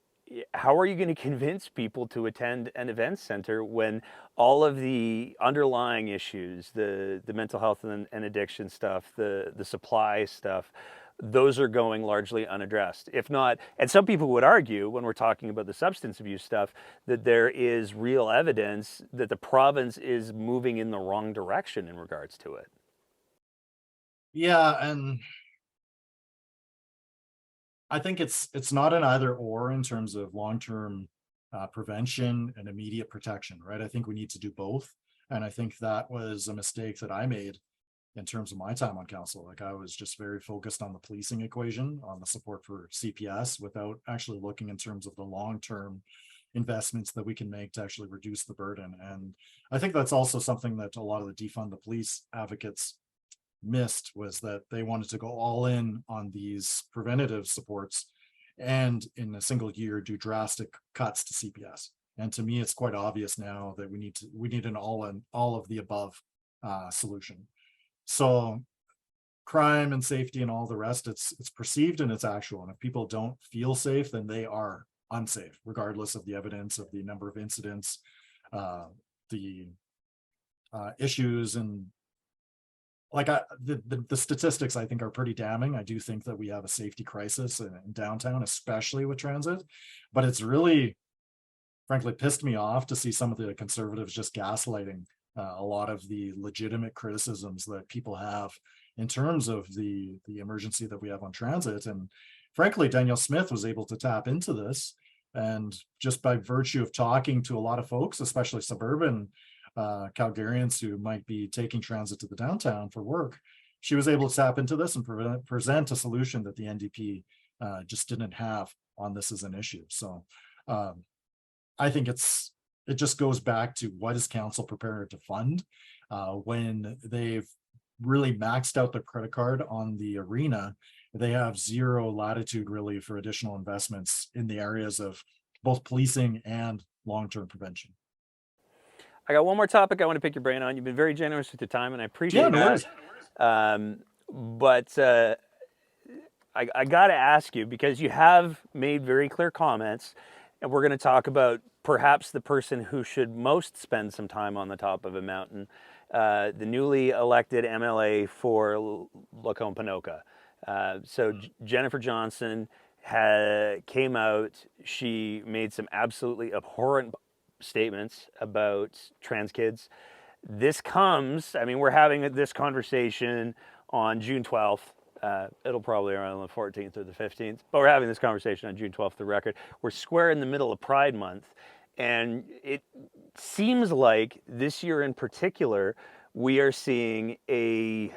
how are you going to convince people to attend an event center when all of the underlying issues, the mental health and addiction stuff, the supply stuff, those are going largely unaddressed. If not, and some people would argue when we're talking about the substance abuse stuff that there is real evidence that the province is moving in the wrong direction in regards to it. Yeah, and I think it's not an either or in terms of long-term prevention and immediate protection, right? I think we need to do both. And I think that was a mistake that I made in terms of my time on council. Like, I was just very focused on the policing equation, on the support for CPS, without actually looking in terms of the long-term investments that we can make to actually reduce the burden. And I think that's also something that a lot of the defund the police advocates missed, was that they wanted to go all in on these preventative supports and in a single year do drastic cuts to CPS. And to me, it's quite obvious now that we need an all of the above solution. So crime and safety and all the rest, it's perceived and it's actual. And if people don't feel safe, then they are unsafe, regardless of the evidence of the number of incidents, the issues, and like the statistics I think are pretty damning. I do think that we have a safety crisis in downtown, especially with transit, but it's really, frankly, pissed me off to see some of the conservatives just gaslighting a lot of the legitimate criticisms that people have in terms of the emergency that we have on transit. And frankly, Danielle Smith was able to tap into this, and just by virtue of talking to a lot of folks, especially suburban Calgarians who might be taking transit to the downtown for work, she was able to tap into this and present a solution that the NDP just didn't have on this as an issue. So I think it just goes back to, what is council prepared to fund when they've really maxed out their credit card on the arena? They have zero latitude really for additional investments in the areas of both policing and long-term prevention. I got one more topic I want to pick your brain on. You've been very generous with your time, and I appreciate no that. But I got to ask you, because you have made very clear comments, and we're going to talk about perhaps the person who should most spend some time on the top of a mountain, the newly elected MLA for Lacombe-Ponoka. So Jennifer Johnson came out. She made some absolutely abhorrent statements about trans kids. This comes, I mean, we're having this conversation on June 12th. It'll probably around on the 14th or the 15th, but we're having this conversation on June 12th, the record. We're square in the middle of Pride Month, and it seems like this year in particular, we are seeing a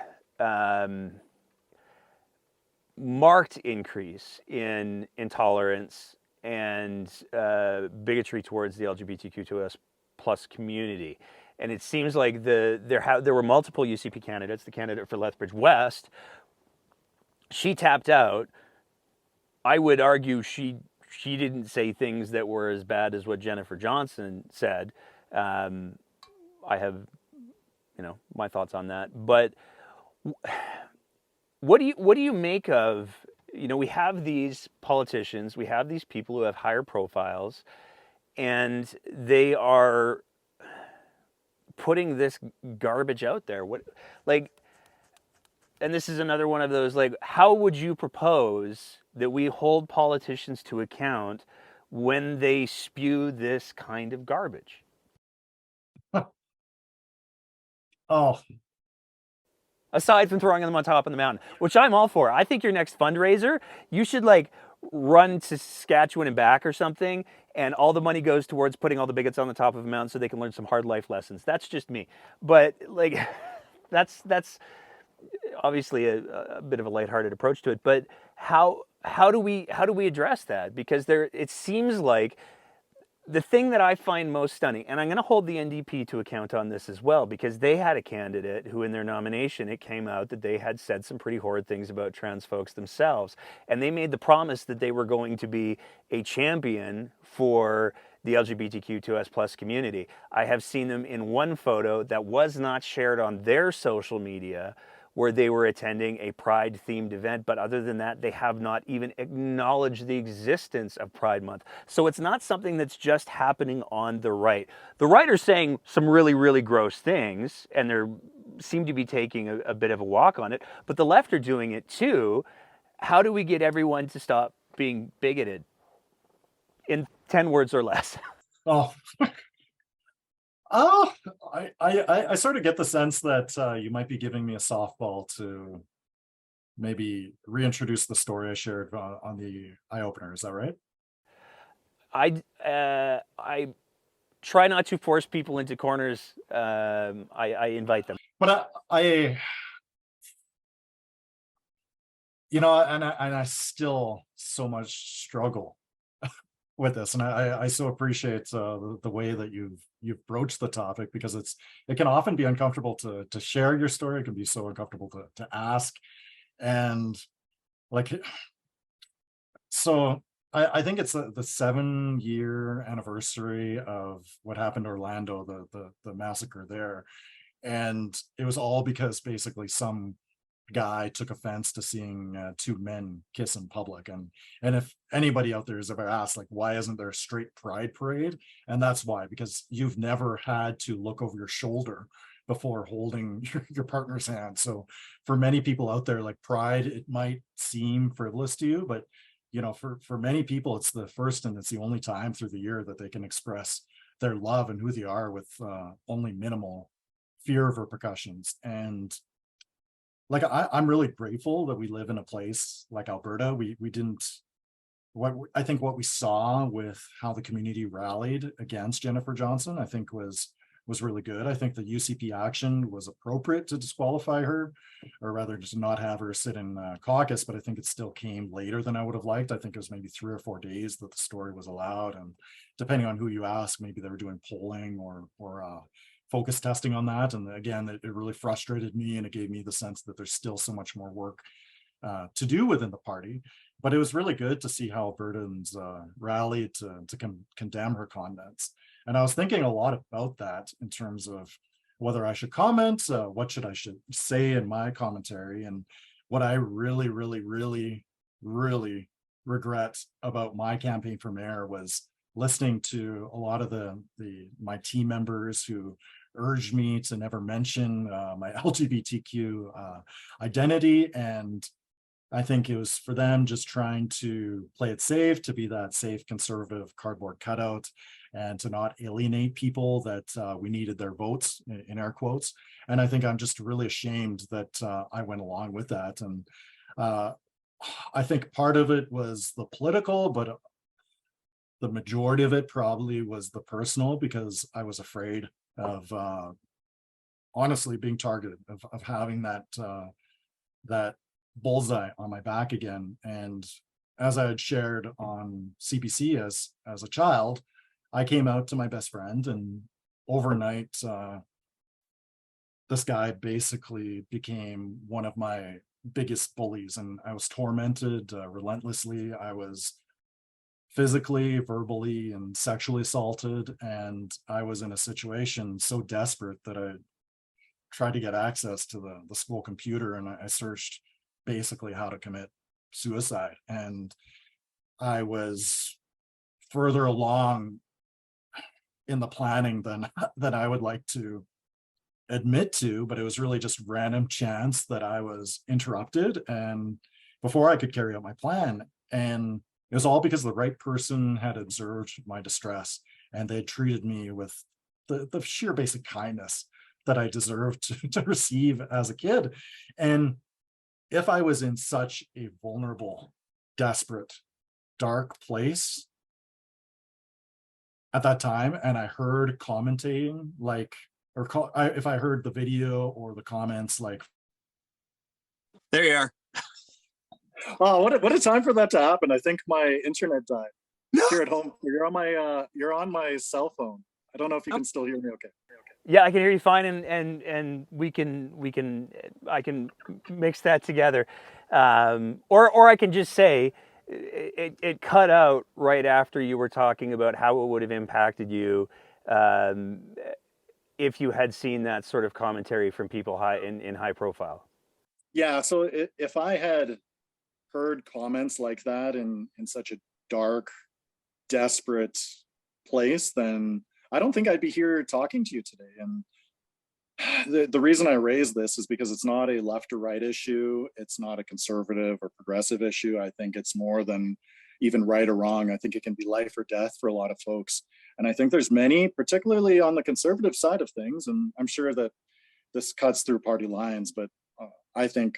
marked increase in intolerance and bigotry towards the LGBTQ2S plus community. And it seems like there were multiple UCP candidates. The candidate for Lethbridge West, she tapped out. I would argue she didn't say things that were as bad as what Jennifer Johnson said. I have, my thoughts on that. But what do you make of, we have these politicians, we have these people who have higher profiles, and they are putting this garbage out there. And this is another one of those, how would you propose that we hold politicians to account when they spew this kind of garbage? Oh, aside from throwing them on top of the mountain, which I'm all for. I think your next fundraiser, you should run to Saskatchewan and back or something, and all the money goes towards putting all the bigots on the top of a mountain so they can learn some hard life lessons. That's just me. But that's obviously a bit of a lighthearted approach to it. But how do we address that? Because it seems like the thing that I find most stunning, and I'm going to hold the NDP to account on this as well, because they had a candidate who in their nomination, it came out that they had said some pretty horrid things about trans folks themselves. And they made the promise that they were going to be a champion for the LGBTQ2S plus community. I have seen them in one photo that was not shared on their social media, where they were attending a Pride-themed event, but other than that, they have not even acknowledged the existence of Pride Month. So it's not something that's just happening on the right. The right are saying some really, really gross things, and they seem to be taking a bit of a walk on it, but the left are doing it too. How do we get everyone to stop being bigoted in 10 words or less? Oh, oh, I sort of get the sense that you might be giving me a softball to maybe reintroduce the story I shared on the eye opener. Is that right? I try not to force people into corners. I invite them. But and I still so much struggle with this, and I so appreciate the way that you've broached the topic, because it can often be uncomfortable to share your story. It can be so uncomfortable to ask, and like, so I think it's the 7-year anniversary of what happened to Orlando, the massacre there, and it was all because basically some guy took offense to seeing two men kiss in public. And if anybody out there has ever asked, like, why isn't there a straight pride parade, and that's why, because you've never had to look over your shoulder before holding your partner's hand. So for many people out there, like, pride, it might seem frivolous to you, but for many people, it's the first and it's the only time through the year that they can express their love and who they are with only minimal fear of repercussions. And like, I'm really grateful that we live in a place like Alberta. We didn't, what I think what we saw with how the community rallied against Jennifer Johnson, I think was really good. I think the UCP action was appropriate to disqualify her, or rather just not have her sit in caucus, but I think it still came later than I would have liked. I think it was maybe 3 or 4 days that the story was allowed, and depending on who you ask, maybe they were doing polling or focus testing on that. And again, it really frustrated me, and it gave me the sense that there's still so much more work to do within the party. But it was really good to see how Albertans rallied to condemn her comments. And I was thinking a lot about that in terms of whether I should comment, what should say in my commentary. And what I really, really, really, really regret about my campaign for mayor was listening to a lot of my team members who urged me to never mention my LGBTQ identity. And I think it was for them just trying to play it safe, to be that safe conservative cardboard cutout, and to not alienate people that we needed their votes, in air quotes. And I think I'm just really ashamed that I went along with that. And I think part of it was the political, but the majority of it probably was the personal, because I was afraid of honestly being targeted, of having that bullseye on my back again. And as I had shared on CPC as a child, I came out to my best friend, and overnight this guy basically became one of my biggest bullies, and I was tormented relentlessly. I was physically, verbally, and sexually assaulted, and I was in a situation so desperate that I tried to get access to the school computer, and I searched basically how to commit suicide. And I was further along in the planning than I would like to admit to, but it was really just random chance that I was interrupted and before I could carry out my plan. And it was all because the right person had observed my distress, and they treated me with the sheer basic kindness that I deserved to receive as a kid. And if I was in such a vulnerable, desperate, dark place at that time, and I heard commentating, like, if I heard the video or the comments, like, there you are. Oh, what a time for that to happen. I think my internet died here at home. You're on my cell phone. I don't know if you can still hear me okay. Yeah, I can hear you fine, and I can mix that together, or I can just say it cut out right after you were talking about how it would have impacted you if you had seen that sort of commentary from people in high profile. Yeah, so if I had heard comments like that in such a dark, desperate place, then I don't think I'd be here talking to you today. And the reason I raise this is because it's not a left or right issue. It's not a conservative or progressive issue. I think it's more than even right or wrong. I think it can be life or death for a lot of folks. And I think there's many, particularly on the conservative side of things, and I'm sure that this cuts through party lines, but I think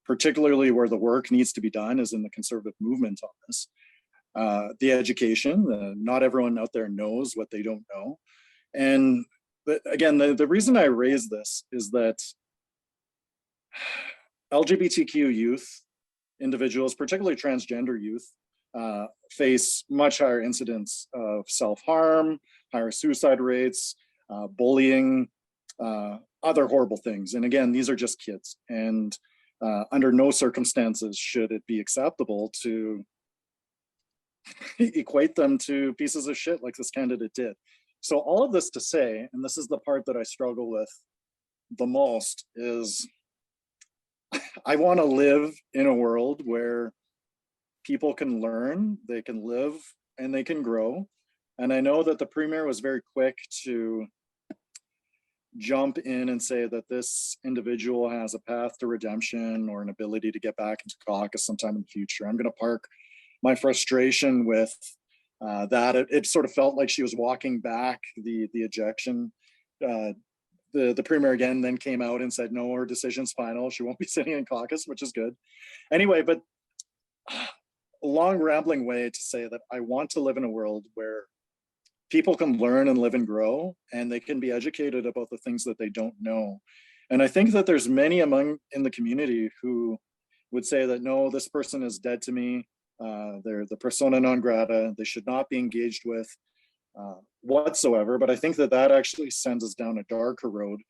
particularly where the work needs to be done is in the conservative movement on this. The education, not everyone out there knows what they don't know. And again, the reason I raise this is that LGBTQ youth, individuals, particularly transgender youth, face much higher incidents of self-harm, higher suicide rates, bullying, other horrible things. And again, these are just kids. And under no circumstances should it be acceptable to equate them to pieces of shit like this candidate did. So all of this to say, and this is the part that I struggle with the most, is I want to live in a world where people can learn, they can live, and they can grow. And I know that the premier was very quick to jump in and say that this individual has a path to redemption or an ability to get back into caucus sometime in the future. I'm going to park my frustration with that. It sort of felt like she was walking back the ejection. The premier again then came out and said, no, her decision's final. She won't be sitting in caucus, which is good. Anyway, but a long rambling way to say that I want to live in a world where people can learn and live and grow, and they can be educated about the things that they don't know. And I think that there's many among in the community who would say that, no, this person is dead to me. They're the persona non grata. They should not be engaged with whatsoever. But I think that that actually sends us down a darker road,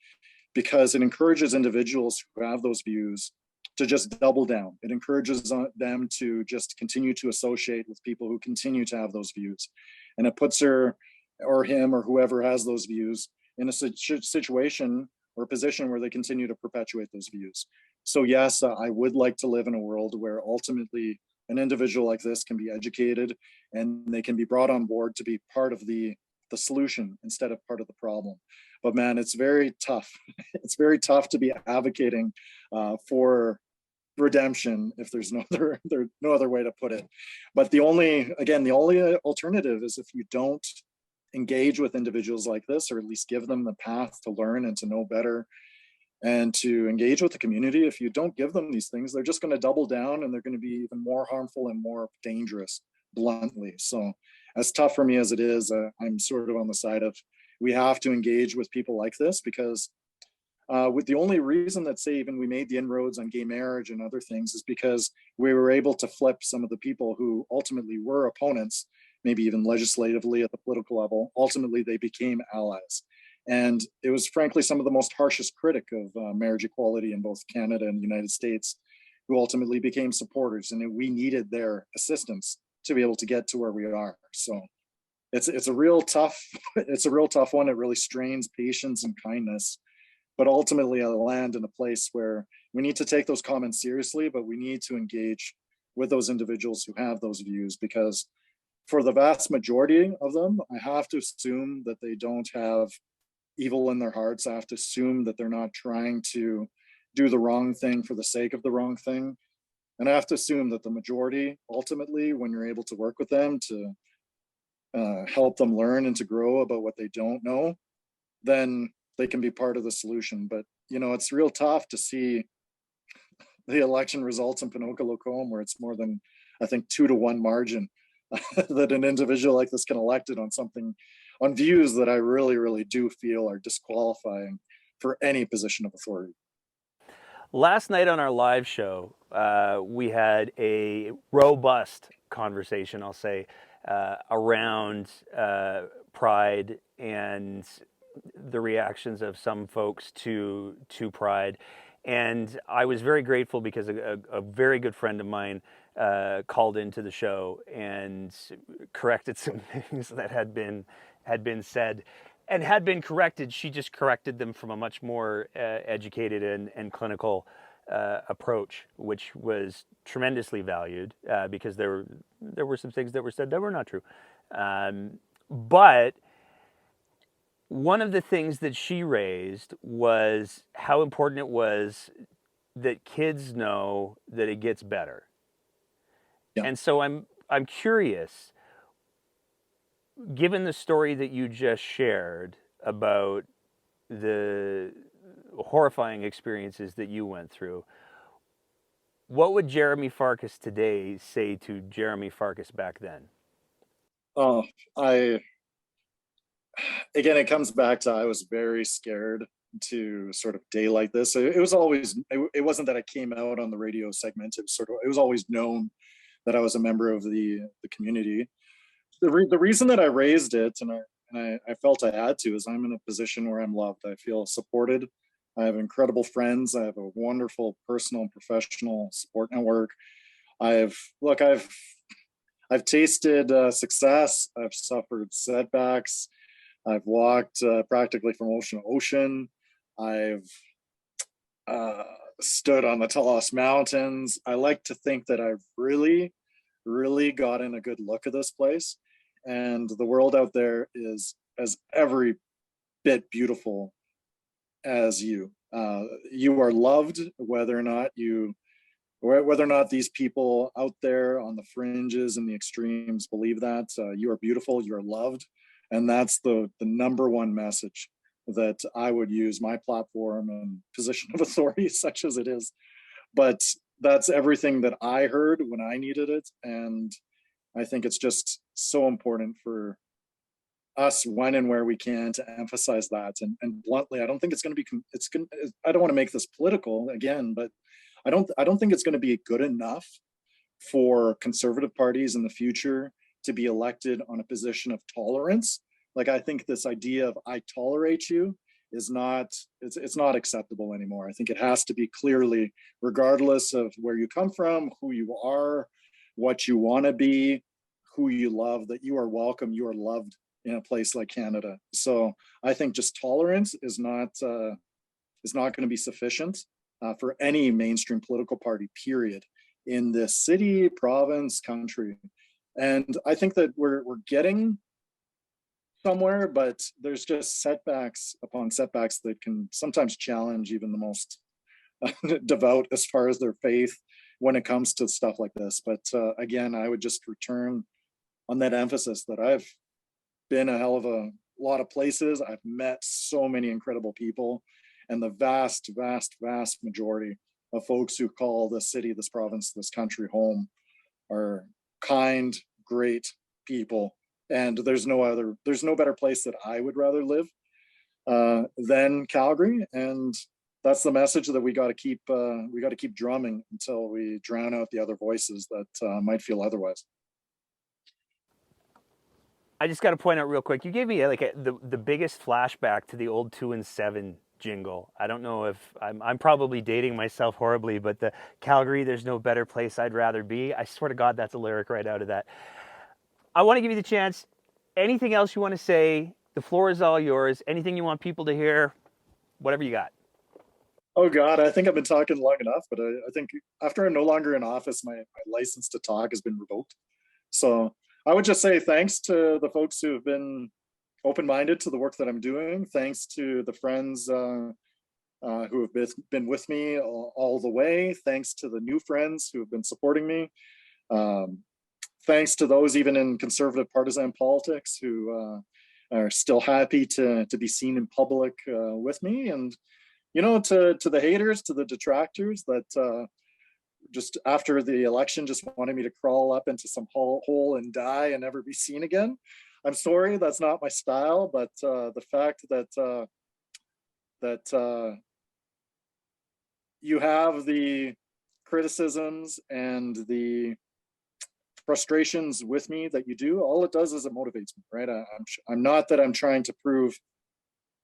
because it encourages individuals who have those views to just double down. It encourages them to just continue to associate with people who continue to have those views. And it puts her or him or whoever has those views in a situation or position where they continue to perpetuate those views. So yes, I would like to live in a world where ultimately an individual like this can be educated and they can be brought on board to be part of the solution instead of part of the problem. But man, it's very tough. It's very tough to be advocating for redemption if there's no other way to put it. But the only alternative is if you don't engage with individuals like this, or at least give them the path to learn and to know better and to engage with the community. If you don't give them these things, they're just going to double down and they're going to be even more harmful and more dangerous, bluntly. So as tough for me as it is, I'm sort of on the side of we have to engage with people like this, because with the only reason that, say, even we made the inroads on gay marriage and other things is because we were able to flip some of the people who ultimately were opponents, maybe even legislatively at the political level. Ultimately, they became allies. And it was frankly some of the most harshest critic of marriage equality in both Canada and the United States who ultimately became supporters. And we needed their assistance to be able to get to where we are. So it's a real tough one. It really strains patience and kindness. But ultimately, I land in a place where we need to take those comments seriously, but we need to engage with those individuals who have those views, because for the vast majority of them, I have to assume that they don't have evil in their hearts. I have to assume that they're not trying to do the wrong thing for the sake of the wrong thing. And I have to assume that the majority, ultimately, when you're able to work with them to help them learn and to grow about what they don't know, then they can be part of the solution. But, it's real tough to see the election results in Ponoka Lacombe where it's more than, I think, 2-1 margin that an individual like this can elected on views that I really, really do feel are disqualifying for any position of authority. Last night on our live show, we had a robust conversation, I'll say, around Pride and the reactions of some folks to Pride. And I was very grateful because a very good friend of mine called into the show and corrected some things that had been said and had been corrected. She just corrected them from a much more educated and clinical approach, which was tremendously valued because there were some things that were said that were not true. But one of the things that she raised was how important it was that kids know that it gets better. Yeah. And so I'm curious, given the story that you just shared about the horrifying experiences that you went through, what would Jeromy Farkas today say to Jeromy Farkas back then? Oh, I again, it comes back to I was very scared to sort of daylight this. It was always, it wasn't that I came out on the radio segment. It was sort of, it was always known that I was a member of the community. The reason that I raised it and I felt I had to is I'm in a position where I'm loved. I feel supported. I have incredible friends. I have a wonderful personal and professional support network. I've look, I've tasted success. I've suffered setbacks. I've walked practically from ocean to ocean. I've stood on the tallest mountains. I like to think that I've really, really gotten a good look at this place. And the world out there is as every bit beautiful as you. You are loved, whether or not these people out there on the fringes and the extremes believe that. You are beautiful, you are loved. And that's the number one message that I would use my platform and position of authority, such as it is. But that's everything that I heard when I needed it. And I think it's just so important for us when and where we can to emphasize that. And bluntly, I don't think it's going to be, I don't want to make this political again, but I don't think it's going to be good enough for conservative parties in the future to be elected on a position of tolerance. Like, I think this idea of I tolerate you is not, it's not acceptable anymore. I think it has to be clearly, regardless of where you come from, who you are, what you want to be, who you love, that you are welcome, you are loved in a place like Canada. So I think just tolerance is not going to be sufficient for any mainstream political party, period, in this city, province, country. And I think that we're getting somewhere, but there's just setbacks upon setbacks that can sometimes challenge even the most devout as far as their faith when it comes to stuff like this. But again, I would just return on that emphasis that I've been a hell of a lot of places. I've met so many incredible people, and the vast, vast, vast majority of folks who call this city, this province, this country home are kind, great people. And there's no better place that I would rather live than Calgary. And that's the message that we got to keep drumming until we drown out the other voices that might feel otherwise. I just got to point out real quick, you gave me the biggest flashback to the old 2 and 7 jingle. I don't know if I'm probably dating myself horribly, but the Calgary, there's no better place I'd rather be. I swear to God, that's a lyric right out of that. I want to give you the chance. Anything else you want to say? The floor is all yours. Anything you want people to hear? Whatever you got. Oh God, I think I've been talking long enough, but I think after I'm no longer in office, my license to talk has been revoked. So I would just say thanks to the folks who have been open-minded to the work that I'm doing. Thanks to the friends who have been with me all the way. Thanks to the new friends who have been supporting me. Thanks to those even in conservative partisan politics who are still happy to be seen in public with me. And, you know, to the haters, to the detractors that just after the election just wanted me to crawl up into some hole and die and never be seen again. I'm sorry, that's not my style, but the fact that you have the criticisms and the frustrations with me that you do, all it does is it motivates me, right? I'm not that I'm trying to prove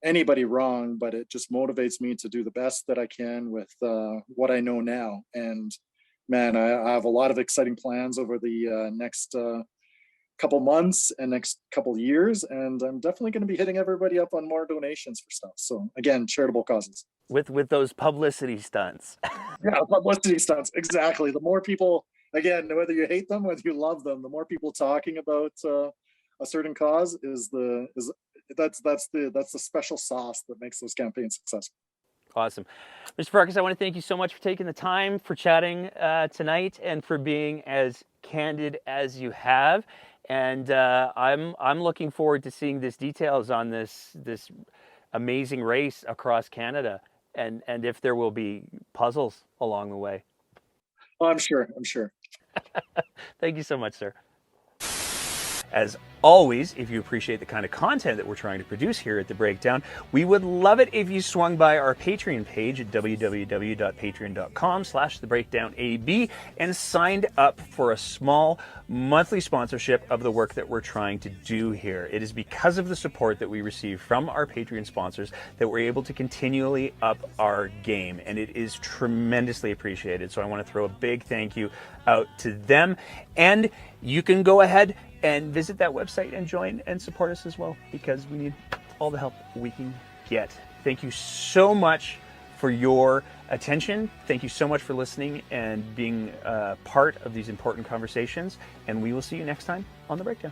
anybody wrong, but it just motivates me to do the best that I can with what I know now. And man, I have a lot of exciting plans over the next couple months and next couple years, and I'm definitely going to be hitting everybody up on more donations for stuff. So again, charitable causes with those publicity stunts. Yeah, publicity stunts, exactly. The more people, again, whether you hate them, whether you love them, the more people talking about a certain cause is that's the special sauce that makes those campaigns successful. Awesome. Mr. Farkas, I want to thank you so much for taking the time for chatting tonight and for being as candid as you have. And I'm looking forward to seeing these details on this amazing race across Canada, and if there will be puzzles along the way. Oh, I'm sure. Thank you so much, sir. As always, if you appreciate the kind of content that we're trying to produce here at The Breakdown, we would love it if you swung by our Patreon page at www.patreon.com/thebreakdownab and signed up for a small monthly sponsorship of the work that we're trying to do here. It is because of the support that we receive from our Patreon sponsors that we're able to continually up our game, and it is tremendously appreciated. So I want to throw a big thank you out to them, and you can go ahead and visit that website and join and support us as well, because we need all the help we can get. Thank you so much for your attention. Thank you so much for listening and being part of these important conversations. And we will see you next time on The Breakdown.